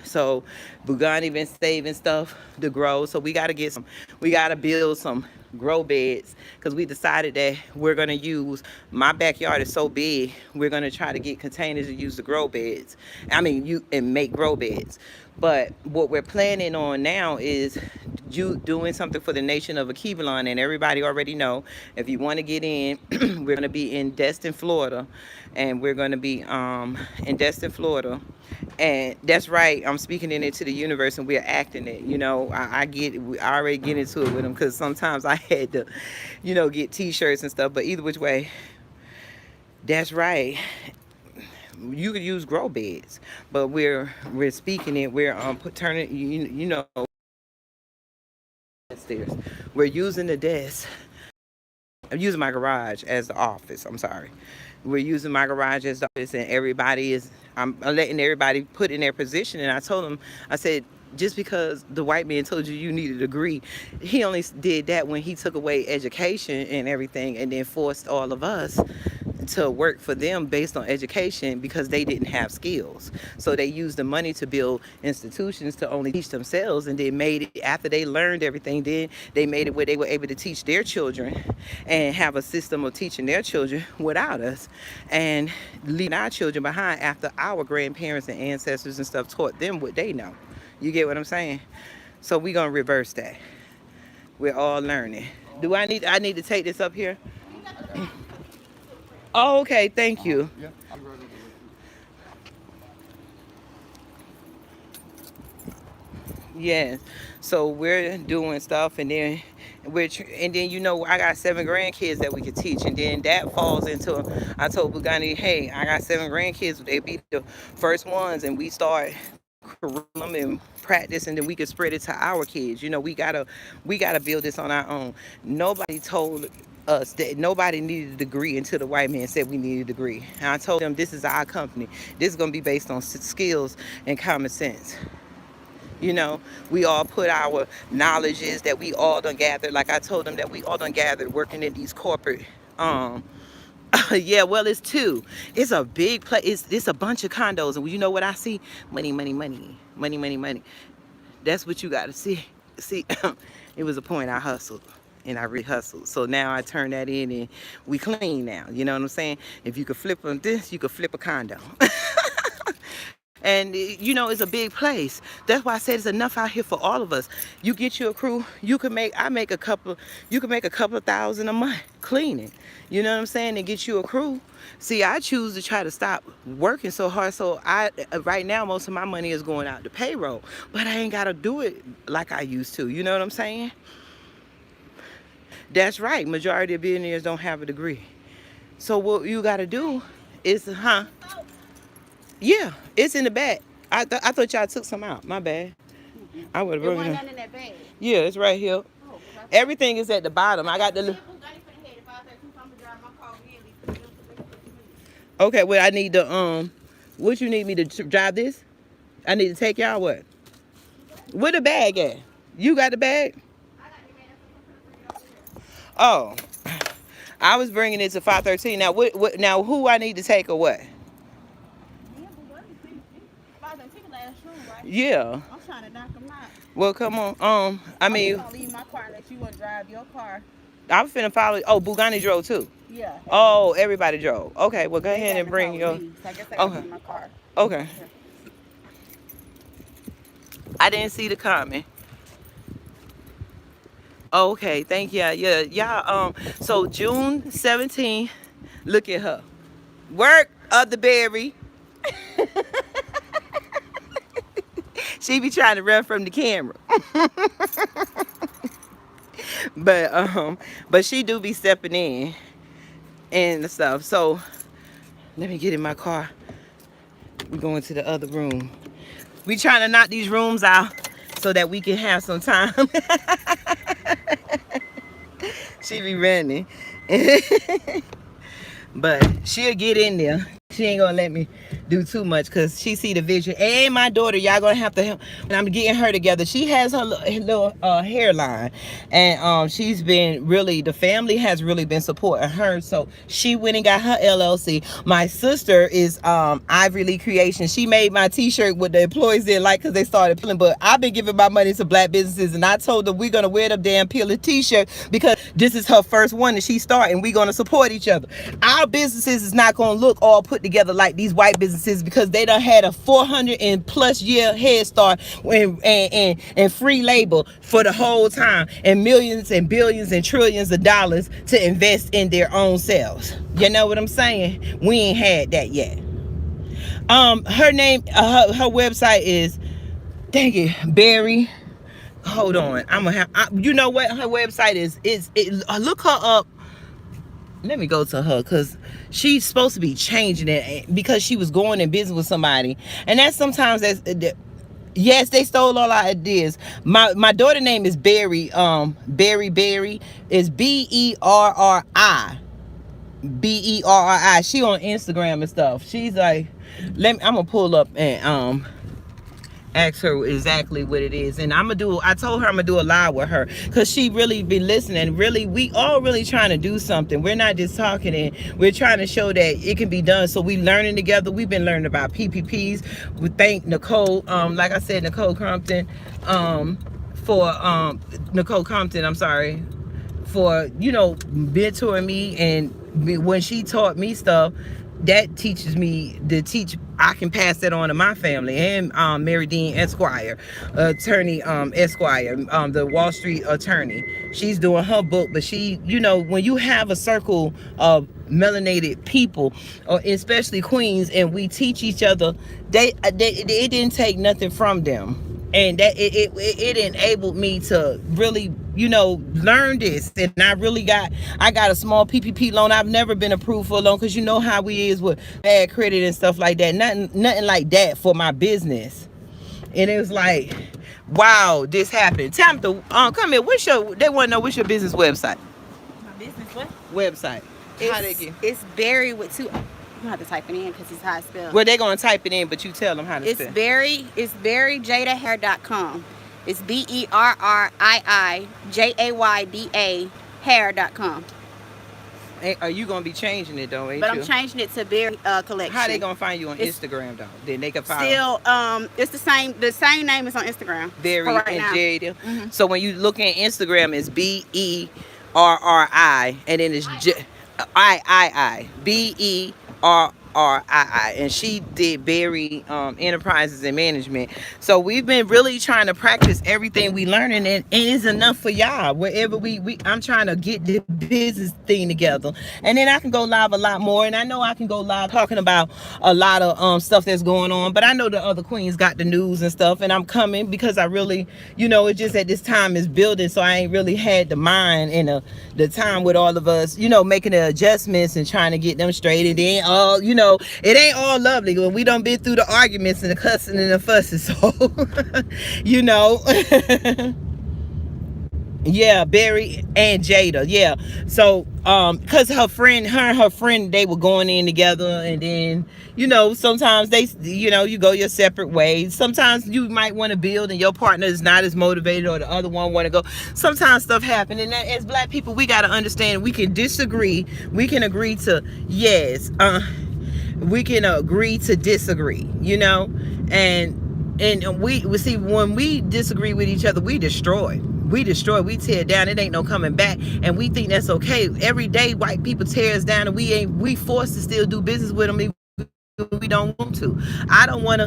So Pagani been saving stuff to grow. So we got to build some grow beds because we decided that we're going to use, my backyard is so big, we're going to try to get containers to use the grow beds. And make grow beds. But what we're planning on now is doing something for the nation of Akivalon, and everybody already know. If you want to get in, we're going to be in Destin, Florida, and we're going to be in Destin, Florida, and that's right. I'm speaking it into the universe, and we're acting it. I already get into it with them because sometimes I had to, get T-shirts and stuff. But either which way, that's right. You could use grow beds, but we're speaking it. We're turning stairs. We're using the desk. I'm using my garage as the office. I'm sorry. We're using my garage as the office, and I'm letting everybody put in their position. And I told them, I said, just because the white man told you need a degree, he only did that when he took away education and everything, and then forced all of us to work for them based on education because they didn't have skills. So they used the money to build institutions to only teach themselves, and then made it, after they learned everything, then they made it where they were able to teach their children and have a system of teaching their children without us, and leaving our children behind after our grandparents and ancestors and stuff taught them what they know. You get what I'm saying? So we're gonna reverse that. We're all learning. I need to take this up here? Oh, okay, thank you. Yeah. Yes. So we're doing stuff, and then I got 7 grandkids that we could teach, and then that falls into, I told Pagani, hey, I got 7 grandkids, they be the first ones, and we start curriculum and practice, and then we could spread it to our kids. We gotta build this on our own. Nobody told us that nobody needed a degree until the white man said we needed a degree. And I told them, this is our company. This is gonna be based on skills and common sense. We all put our knowledges that we all done gathered. Like I told them that we all done gathered working in these corporate yeah, well, it's 2. It's a big place. It's a bunch of condos, and you know what I see? Money, money, money, money, money, money. That's what you got to see. It was a point I hustled, and I re-hustled. So now I turn that in, and we clean now. You know what I'm saying? If you could flip on this, you could flip a condo. And it's a big place. That's why I said it's enough out here for all of us. You get you a crew, you can make a couple of thousand a month cleaning. You know what I'm saying? And get you a crew. See, I choose to try to stop working so hard. So right now, most of my money is going out to payroll, but I ain't got to do it like I used to. You know what I'm saying? That's right. Majority of billionaires don't have a degree. So what you got to do is, yeah, it's in the bag. I thought y'all took some out. My bad. I would have There brought wasn't it. none in that bag. Yeah, it's right here. Oh, Everything is at the bottom. I got the. Okay, well, I need the What you need me to drive this? I need to take y'all what? Where the bag at? You got the bag? Oh, I was bringing it to 513. Now what? Now who I need to take or what? Yeah. I'm trying to knock them out. Well, come on. I mean, I'm gonna leave my car and let you drive your car. I'm finna follow. Oh, Pagani drove too. Yeah. Oh, everybody drove. Okay, well, go ahead and bring your. So I guess I Okay. in my car. Okay. I didn't see the comment. Oh, okay, thank you. Yeah. So June 17th, Look at her. Work of the berry. She be trying to run from the camera. But she do be stepping in and stuff. So let me get in my car. We're going to the other room. We trying to knock these rooms out so that we can have some time. She be running. But she'll get in there. She ain't gonna let me do too much because she see the vision. And my daughter, y'all gonna have to help. And I'm getting her together. She has her little hairline, and she's been really, the family has really been supporting her. So she went and got her LLC. My sister is Ivory Lee Creations. She made my t-shirt with the employees didn't like because they started peeling. But I've been giving my money to black businesses, and I told them we're gonna wear the damn peeling t-shirt because this is her first one that she started, and we're gonna support each other. Our businesses is not gonna look all put together like these white businesses because they done had a 400 and plus year head start and free labor for the whole time, and millions and billions and trillions of dollars to invest in their own selves. You know what I'm saying? We ain't had that yet. Her name, her website is, dang it, Barry. Hold on, I'm gonna have. You know what her website is? Look her up. Let me go to her because she's supposed to be changing it because she was going in business with somebody, and that's sometimes yes, they stole all our ideas. My daughter name is Berry. Berry is Berri. She on Instagram and stuff. She's like, I'm gonna pull up and ask her exactly what it is, and I told her I'm gonna do a live with her because she really be listening. Really, we all really trying to do something. We're not just talking, and we're trying to show that it can be done. So we learning together. We've been learning about PPPs. We thank Nicole, like I said, Nicole Compton, for Nicole Compton, I'm sorry, for mentoring me, and when she taught me stuff that teaches me to teach. I can pass that on to my family. And Mary Dean Esquire, attorney Esquire, the Wall Street attorney. She's doing her book, but she, when you have a circle of melanated people, or especially queens, and we teach each other, it didn't take nothing from them. And that it enabled me to really, learn this. And I got a small PPP loan. I've never been approved for a loan because you know how we is with bad credit and stuff like that. Nothing like that for my business. And it was like, wow, this happened. Tell them to come here. They want to know what's your business website? My business what? Website. How they get? It's Barry with two. You don't have to type it in because it's how it's spelled. Well, they're going to type it in, but you tell them how to spell. It's BerryJadaHair.com. It's BerriJayda hair.com. Are you going to be changing it, though, ain't But you? I'm changing it to Barry Collection. How they going to find you on Instagram, though? Then they can follow. Still, it's the same name is on Instagram. Barry right and now. Jada. Mm-hmm. So when you look at Instagram, it's Berri, and then it's Berri, and she did Barry Enterprises and Management. So we've been really trying to practice everything we learning, and it's enough for y'all. Wherever I'm trying to get the business thing together, and then I can go live a lot more. And I know I can go live talking about a lot of stuff that's going on. But I know the other queens got the news and stuff, and I'm coming because I really, it's just at this time is building, so I ain't really had the mind and the time with all of us, making the adjustments and trying to get them straight. And then it ain't all lovely when we done been through the arguments and the cussing and the fussing. So yeah, Barry and Jada. Yeah. So because her friend, they were going in together, and then sometimes they you go your separate ways. Sometimes you might want to build and your partner is not as motivated, or the other one want to go. Sometimes stuff happen, and as black people we got to understand we can disagree, we can agree to we can agree to disagree, and we see when we disagree with each other, we destroy, we tear down. It ain't no coming back, and we think that's okay. Every day white people tear us down, and we forced to still do business with them. We don't want to. I want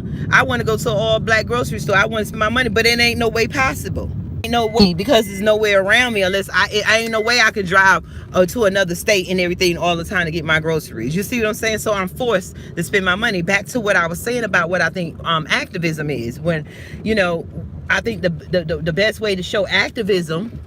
to go to an all black grocery store. I want to spend my money, but it ain't no way possible. Ain't no way, because there's nowhere around me unless I ain't no way I could drive to another state and everything all the time to get my groceries. You see what I'm saying? So I'm forced to spend my money. Back to what I was saying about what I think activism is. When, you know, I think the best way to show activism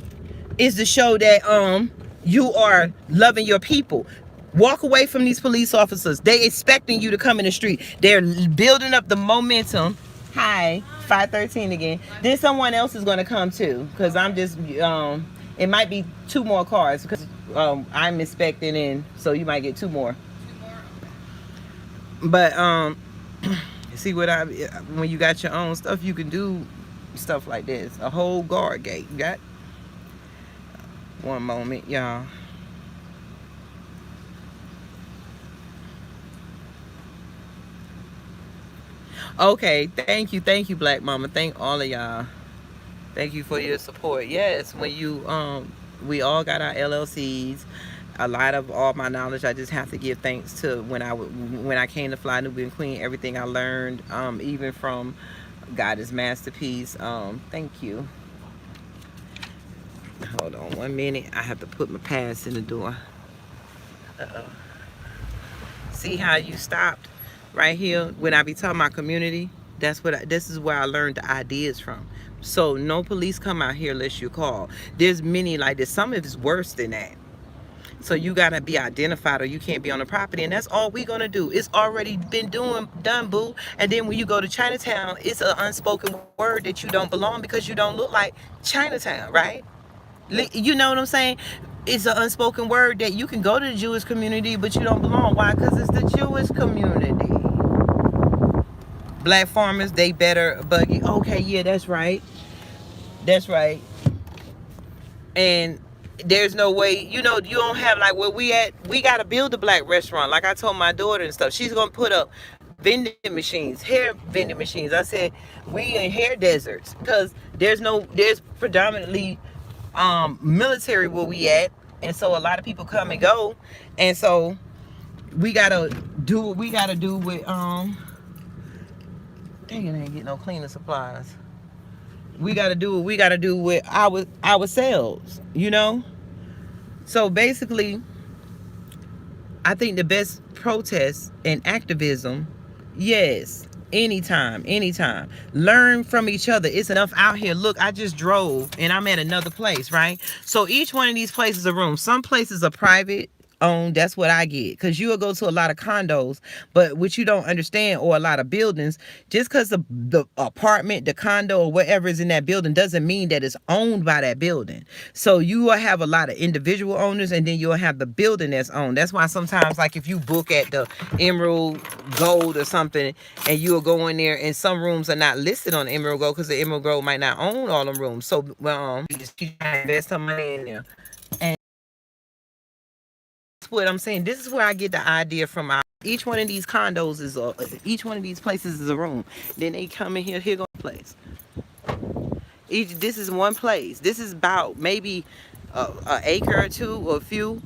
is to show that you are loving your people. Walk away from these police officers. They expecting you to come in the street. They're building up the momentum. Hi, 513 again. Then someone else is going to come too, because I'm just it might be two more cars, because I'm inspecting in, so you might get two more. But see what when you got your own stuff, you can do stuff like this. A whole guard gate. You got one moment, y'all. Okay, thank you, Black Mama. Thank all of y'all. Thank you for your support. Yes, when you we all got our LLCs. A lot of all my knowledge, I just have to give thanks to when I came to Fly Nubian Queen. Everything I learned, even from Goddess Masterpiece. Thank you. Hold on 1 minute. I have to put my pass in the door. See how you stopped right here when I be talking about community? This is where I learned the ideas from. So no police come out here unless you call. There's many like this. Some of it's worse than that. So you gotta be identified or you can't be on the property, and that's all we gonna do. It's already been done, boo. And then when you go to Chinatown, it's an unspoken word that you don't belong because you don't look like Chinatown, right? You know what I'm saying? It's an unspoken word that you can go to the Jewish community, but you don't belong. Why? Because it's the Jewish community. Black farmers, they better buggy. Okay, yeah, that's right. That's right. And there's no way, you know, you don't have like where we at. We got to build a black restaurant. Like I told my daughter and stuff. She's going to put up vending machines, hair vending machines. I said, we in hair deserts because there's predominantly military where we at, and so a lot of people come and go, and so we gotta do what we gotta do with dang, it ain't get no cleaning supplies. We gotta do what we gotta do with ourselves, you know. So basically, I think the best protest and activism, yes, anytime. Learn from each other. It's enough out here. Look, I just drove and I'm at another place, right? So each one of these places is a room. Some places are private owned. That's what I get. Because you will go to a lot of condos, but what you don't understand, or a lot of buildings, just because the apartment, the condo, or whatever is in that building doesn't mean that it's owned by that building. So you will have a lot of individual owners, and then you'll have the building that's owned. That's why sometimes, like if you book at the Emerald Gold or something, and you'll go in there, and some rooms are not listed on Emerald Gold because the Emerald Gold might not own all them rooms. So you just keep trying to invest some money in there. And what I'm saying, this is where I get the idea from. Each one of these condos is each one of these places is a room. Then they come in here go place. This is one place. This is about maybe an acre or two or a few,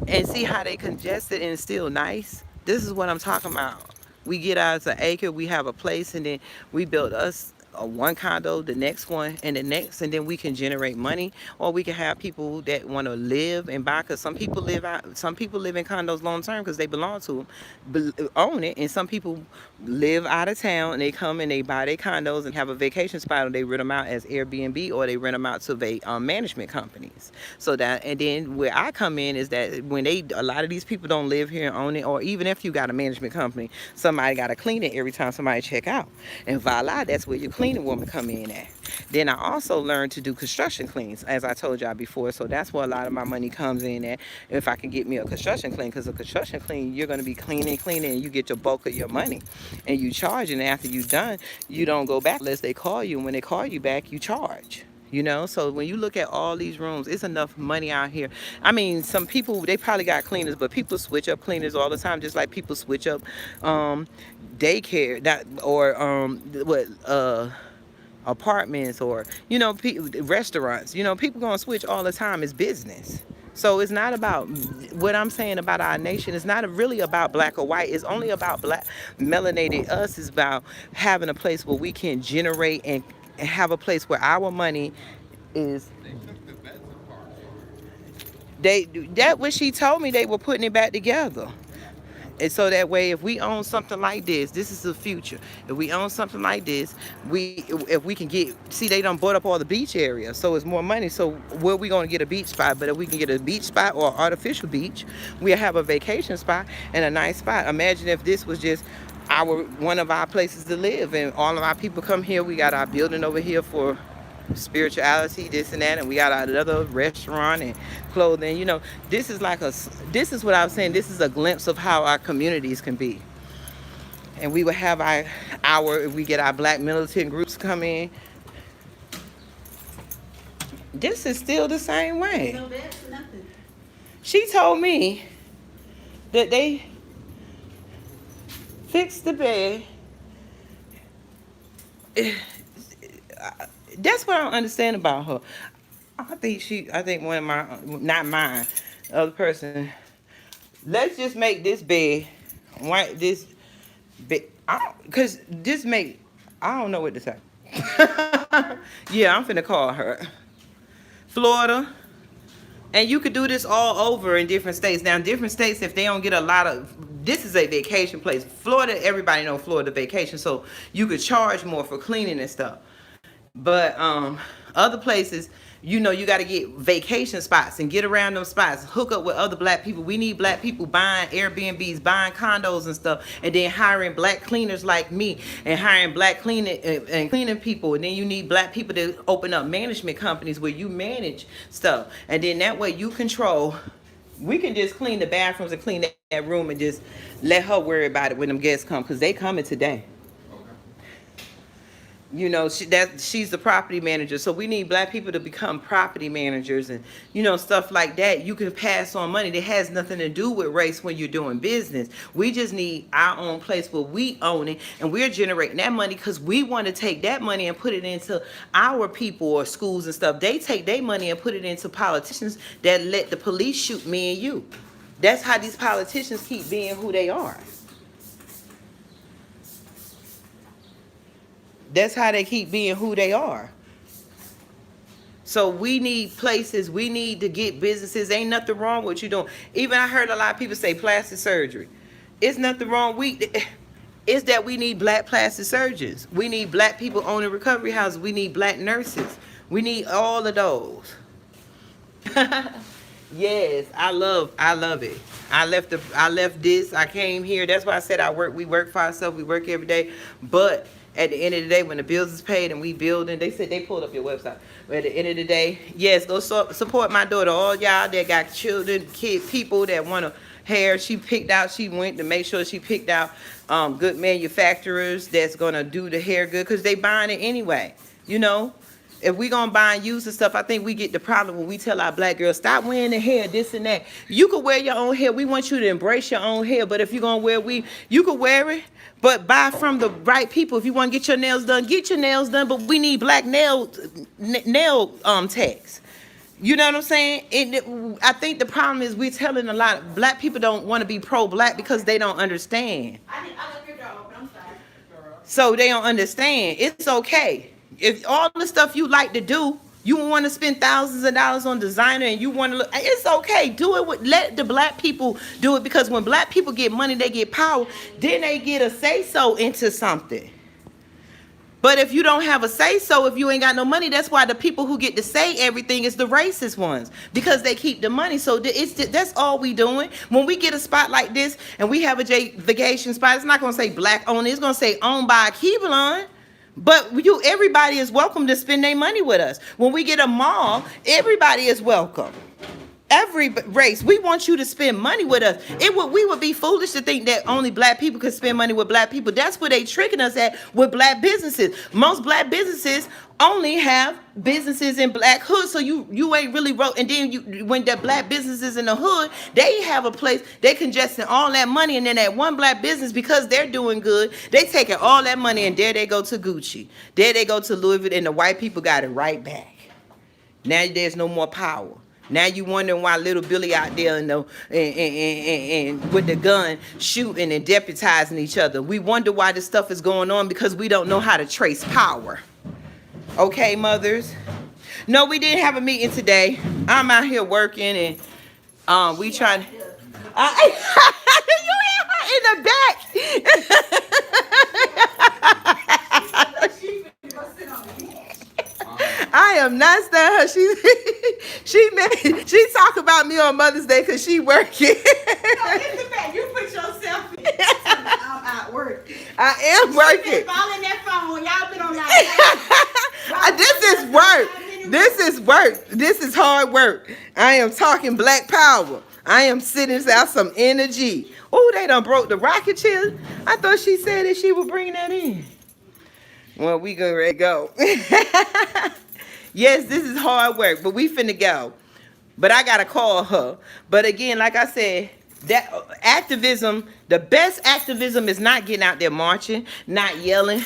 and see how they congested and it's still nice. This is what I'm talking about. We get out an acre, we have a place, and then we build us one condo, the next one, and the next, and then we can generate money, or we can have people that want to live and buy. Because some people live in condos long term because they belong to them, own it, and some people live out of town and they come and they buy their condos and have a vacation spot, or they rent them out as Airbnb, or they rent them out to management companies. So that, and then where I come in is that when a lot of these people don't live here and own it, or even if you got a management company, somebody got to clean it every time somebody check out, and voila, that's where your cleaning woman come in at. Then I also learned to do construction cleans, as I told y'all before. So that's where a lot of my money comes in at. If I can get me a construction clean, because a construction clean, you're going to be cleaning, and you get your bulk of your money, and you charge. And after you're done, you don't go back unless they call you. And when they call you back, you charge. You know, so when you look at all these rooms, it's enough money out here. I mean, some people, they probably got cleaners, but people switch up cleaners all the time, just like people switch up daycare, apartments, or, you know, restaurants. You know, people gonna switch all the time. It's business. So it's not about what I'm saying about our nation. It's not really about black or white. It's only about black melanated us. It's about having a place where we can generate and have a place where our money is they that what she told me they were putting it back together. And so that way, if we own something like this is the future. If we own something like this, if we can get, see, they done bought up all the beach area, so it's more money. So where we gonna get a beach spot? But if we can get a beach spot or artificial beach, we'll have a vacation spot and a nice spot. Imagine if this was just one of our places to live, and all of our people come here. We got our building over here for spirituality, this and that, and we got another restaurant and clothing. You know, this is this is what I was saying. This is a glimpse of how our communities can be. And we would have if we get our black militant groups come in. This is still the same way. No, that's nothing. She told me that they fixed the bed. That's what I don't understand about her. I think one of not mine, the other person. Let's just make this bed, this bed, cause I don't know what to say. Yeah, I'm finna call her. Florida, and you could do this all over in different states. Now, different states, if they don't get a lot of, this is a vacation place. Florida, everybody know Florida vacation, so you could charge more for cleaning and stuff. But other places, you know, you got to get vacation spots and get around those spots, hook up with other black people. We need black people buying Airbnbs, buying condos and stuff, and then hiring black cleaners like me, and hiring black cleaning and cleaning people. And then you need black people to open up management companies where you manage stuff, and then that way you control. We can just clean the bathrooms and clean that room and just let her worry about it when them guests come, because they coming today. You know, she's the property manager. So we need black people to become property managers and, you know, stuff like that. You can pass on money. That has nothing to do with race when you're doing business. We just need our own place where we own it, and we're generating that money because we want to take that money and put it into our people or schools and stuff. They take their money and put it into politicians that let the police shoot me and you. That's how these politicians keep being who they are. That's how they keep being who they are. So we need places. We need to get businesses. Ain't nothing wrong with you doing. Even I heard a lot of people say plastic surgery. It's nothing wrong. It's that we need black plastic surgeons. We need black people owning recovery houses. We need black nurses. We need all of those. Yes, I love it. I left this. I came here. That's why I said we work for ourselves. We work every day. But at the end of the day, when the bills is paid and we building, they said they pulled up your website. But at the end of the day, yes, go support my daughter. All y'all that got children, people that want to hair, she went to make sure she picked out good manufacturers that's gonna do the hair good, because they buying it anyway. You know, if we gonna buy and use the stuff, I think we get the problem when we tell our black girls, stop wearing the hair, this and that. You can wear your own hair. We want you to embrace your own hair. But if you're gonna wear weave, you can wear it. But buy from the right people. If you want to get your nails done, get your nails done. But we need black nail techs. You know what I'm saying? I think the problem is we're telling a lot of black people don't want to be pro-black because they don't understand. I left your door open. I'm sorry. So they don't understand. It's okay. If all the stuff you like to do, you want to spend thousands of dollars on designer and you want to look, it's okay. Do it let the black people do it, because when black people get money, they get power. Then they get a say-so into something. But if you don't have a say-so, if you ain't got no money, that's why the people who get to say everything is the racist ones, because they keep the money. So that's all we doing. When we get a spot like this and we have a vacation spot, it's not going to say black owned. It's going to say owned by a Keebler. But everybody is welcome to spend their money with us. When we get a mall, everybody is welcome. Every race, we want you to spend money with us. We would be foolish to think that only black people could spend money with black people. That's what they tricking us at with black businesses. Most black businesses only have businesses in black hood, so you ain't really wrote. And then when the black businesses in the hood, they have a place, they congesting all that money, and then that one black business, because they're doing good, they taking all that money and there they go to Gucci, there they go to Louis Vuitton, and the white people got it right back. Now there's no more power. Now you wondering why little Billy out there and with the gun shooting and deputizing each other. We wonder why this stuff is going on, because we don't know how to trace power. Okay, mothers? No, we didn't have a meeting today. I'm out here working and we trying. You hear her in the back. I am not studying her. She talk about me on Mother's Day because she working. No, in the back. You put yourself in. I'm at work. I am working. Following that phone. Y'all been on my This is work. This is work. This is hard work. I am talking black power. I am sitting out some energy. Oh, they done broke the rocket chair. I thought she said that she would bring that in. Well, we gonna ready to go. Yes, this is hard work, but we finna go. But I gotta call her. But again, like I said, that activism, the best activism is not getting out there marching, not yelling,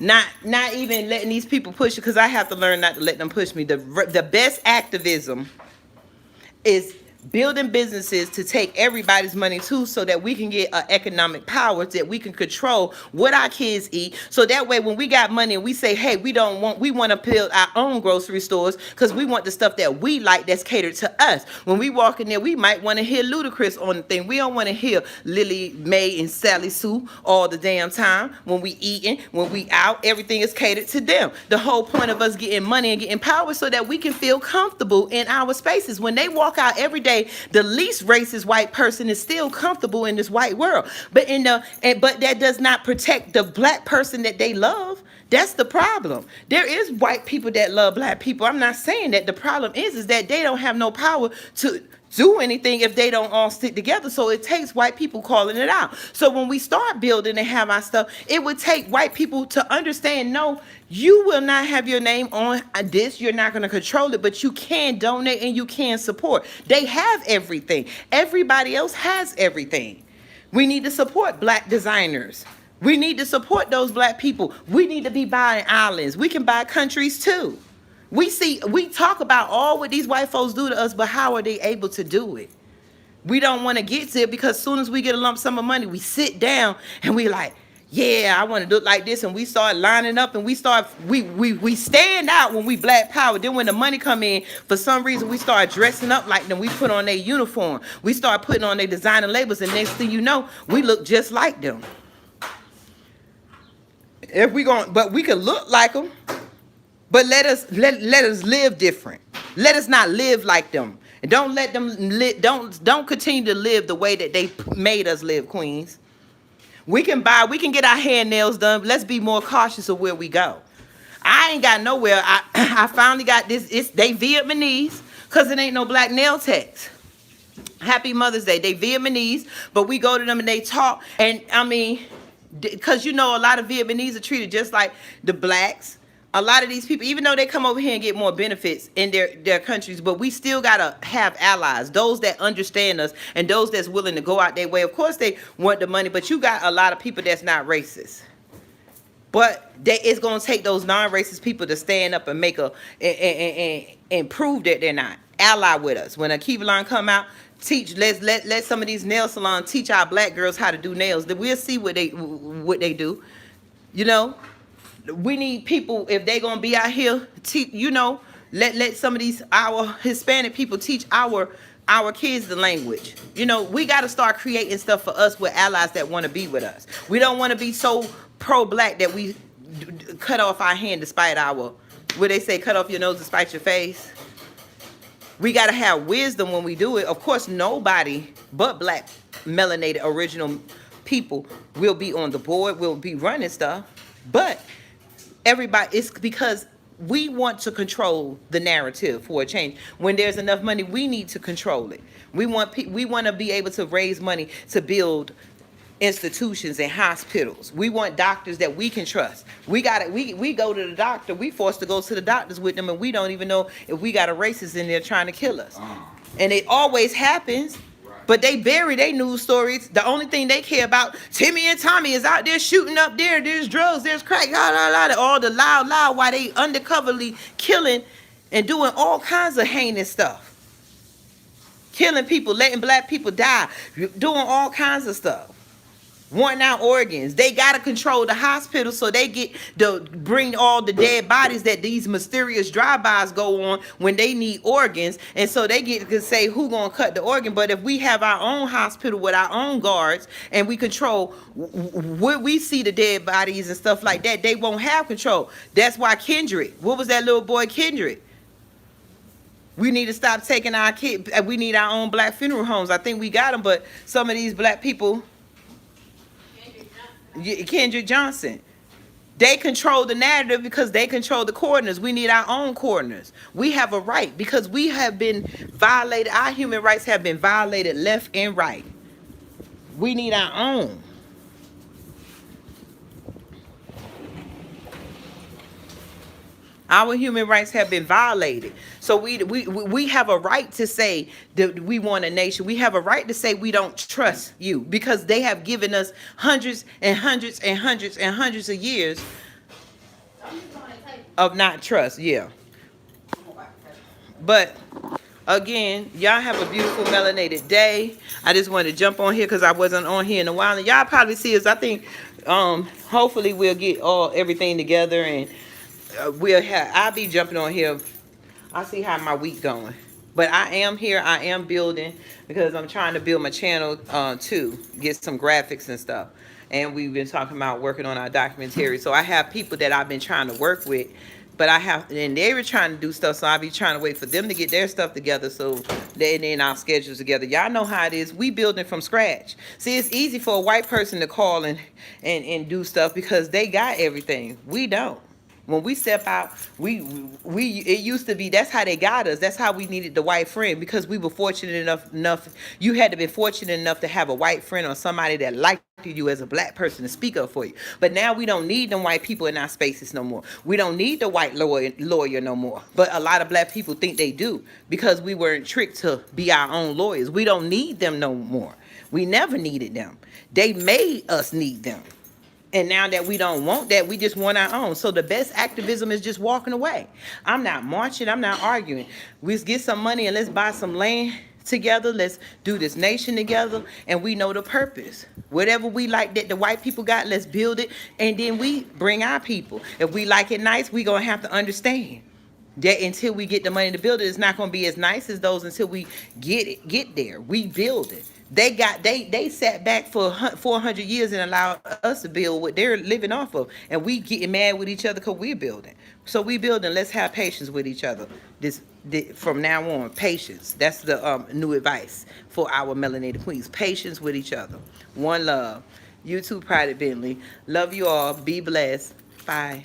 not even letting these people push you, because I have to learn not to let them push me. The best activism is building businesses to take everybody's money too, so that we can get economic power, that we can control what our kids eat, so that way when we got money and we say, hey, we want to build our own grocery stores because we want the stuff that we like that's catered to us. When we walk in there, we might want to hear Ludacris on the thing. We don't want to hear Lily Mae and Sally Sue all the damn time. When we eating, when we out, everything is catered to them. The whole point of us getting money and getting power so that we can feel comfortable in our spaces. When they walk out every day, the least racist white person is still comfortable in this white world, but but that does not protect the black person that they love. That's the problem. There is white people that love black people. I'm not saying that. The problem is that they don't have no power to do anything if they don't all stick together. So it takes white people calling it out. So when we start building and have our stuff, it would take white people to understand, no, you will not have your name on this. You're not going to control it, but you can donate and you can support. They have everything. Everybody else has everything. We need to support black designers. We need to support those black people. We need to be buying islands. We can buy countries too. We talk about all what these white folks do to us, but how are they able to do it? We don't want to get to it because as soon as we get a lump sum of money, we sit down and we like, yeah, I want to look like this, and we start lining up and we stand out when we black power. Then when the money come in, for some reason we start dressing up like them. We put on their uniform. We start putting on their designer labels, and next thing you know, we look just like them. But we could look like them. But let us live different. Let us not live like them. And don't let them don't continue to live the way that they made us live, queens. We can get our hair and nails done. Let's be more cautious of where we go. I ain't got nowhere. I finally got this. They Vietnamese because it ain't no black nail techs. Happy Mother's Day. They Vietnamese, but we go to them and they talk. And I mean, because a lot of Vietnamese are treated just like the blacks. A lot of these people, even though they come over here and get more benefits in their countries, but we still got to have allies, those that understand us and those that's willing to go out their way. Of course, they want the money, but you got a lot of people that's not racist. But it's going to take those non-racist people to stand up and make and prove that they're not. Ally with us. When Akivalon come out, let some of these nail salons teach our black girls how to do nails. Then we'll see what they do. We need people, if they're gonna be out here, let some of these our Hispanic people teach our kids the language. We got to start creating stuff for us with allies that want to be with us. We don't want to be so pro-black that we cut off our hand despite what they say, cut off your nose despite your face. We got to have wisdom when we do it. Of course, nobody but black melanated original people will be on the board, will be running stuff, but everybody, it's because we want to control the narrative for a change. When there's enough money, we need to control it. We want to be able to raise money to build institutions and hospitals. We want doctors that we can trust. We go to the doctor. We forced to go to the doctors with them, and we don't even know if we got a racist in there trying to kill us. And it always happens. But they bury their news stories. The only thing they care about, Timmy and Tommy is out there shooting up there. There's drugs, there's crack, all the loud, while they undercoverly killing and doing all kinds of heinous stuff. Killing people, letting black people die, doing all kinds of stuff. wanting our organs. They gotta control the hospital so they get to bring all the dead bodies that these mysterious drive-bys go on when they need organs, and so they get to say who gonna cut the organ. But if we have our own hospital with our own guards and we control where we see the dead bodies and stuff like that, they won't have control. That's why Kendrick, what was that little boy Kendrick? We need to stop taking our kids. We need our own black funeral homes. I think we got them, but some of these black people, Kendrick Johnson, they control the narrative because they control the coroners. We need our own coroners. We have a right because we have been violated. Our human rights have been violated left and right. We need our own. Our human rights have been violated. So we have a right to say that we want a nation. We have a right to say we don't trust you because they have given us hundreds and hundreds and hundreds and hundreds of years of not trust. Yeah. But again, y'all have a beautiful melanated day. I just wanted to jump on here because I wasn't on here in a while. And y'all probably see us. I think hopefully we'll get everything together and I'll be jumping on here. I'll see how my week going. But I am here. I am building because I'm trying to build my channel too. Get some graphics and stuff. And we've been talking about working on our documentary. So I have people that I've been trying to work with. But and they were trying to do stuff, so I'll be trying to wait for them to get their stuff together so then our schedules together. Y'all know how it is. We building from scratch. See, it's easy for a white person to call and do stuff because they got everything. We don't. When we step out, it used to be that's how they got us. That's how we needed the white friend because we were fortunate enough. You had to be fortunate enough to have a white friend or somebody that liked you as a black person to speak up for you. But now we don't need them white people in our spaces no more. We don't need the white lawyer no more. But a lot of black people think they do because we weren't tricked to be our own lawyers. We don't need them no more. We never needed them. They made us need them. And now that we don't want that, we just want our own. So the best activism is just walking away. I'm not marching. I'm not arguing. We get some money and let's buy some land together. Let's do this nation together. And we know the purpose. Whatever we like that the white people got, let's build it. And then we bring our people. If we like it nice, we're going to have to understand that until we get the money to build it, it's not going to be as nice as those until we get there. We build it. They sat back for 400 years and allowed us to build what they're living off of, and we getting mad with each other because we're building. So we building. Let's have patience with each other. From now on, patience. That's the new advice for our melanated queens. Patience with each other. One love. You too, Pride Bentley. Love you all. Be blessed. Bye.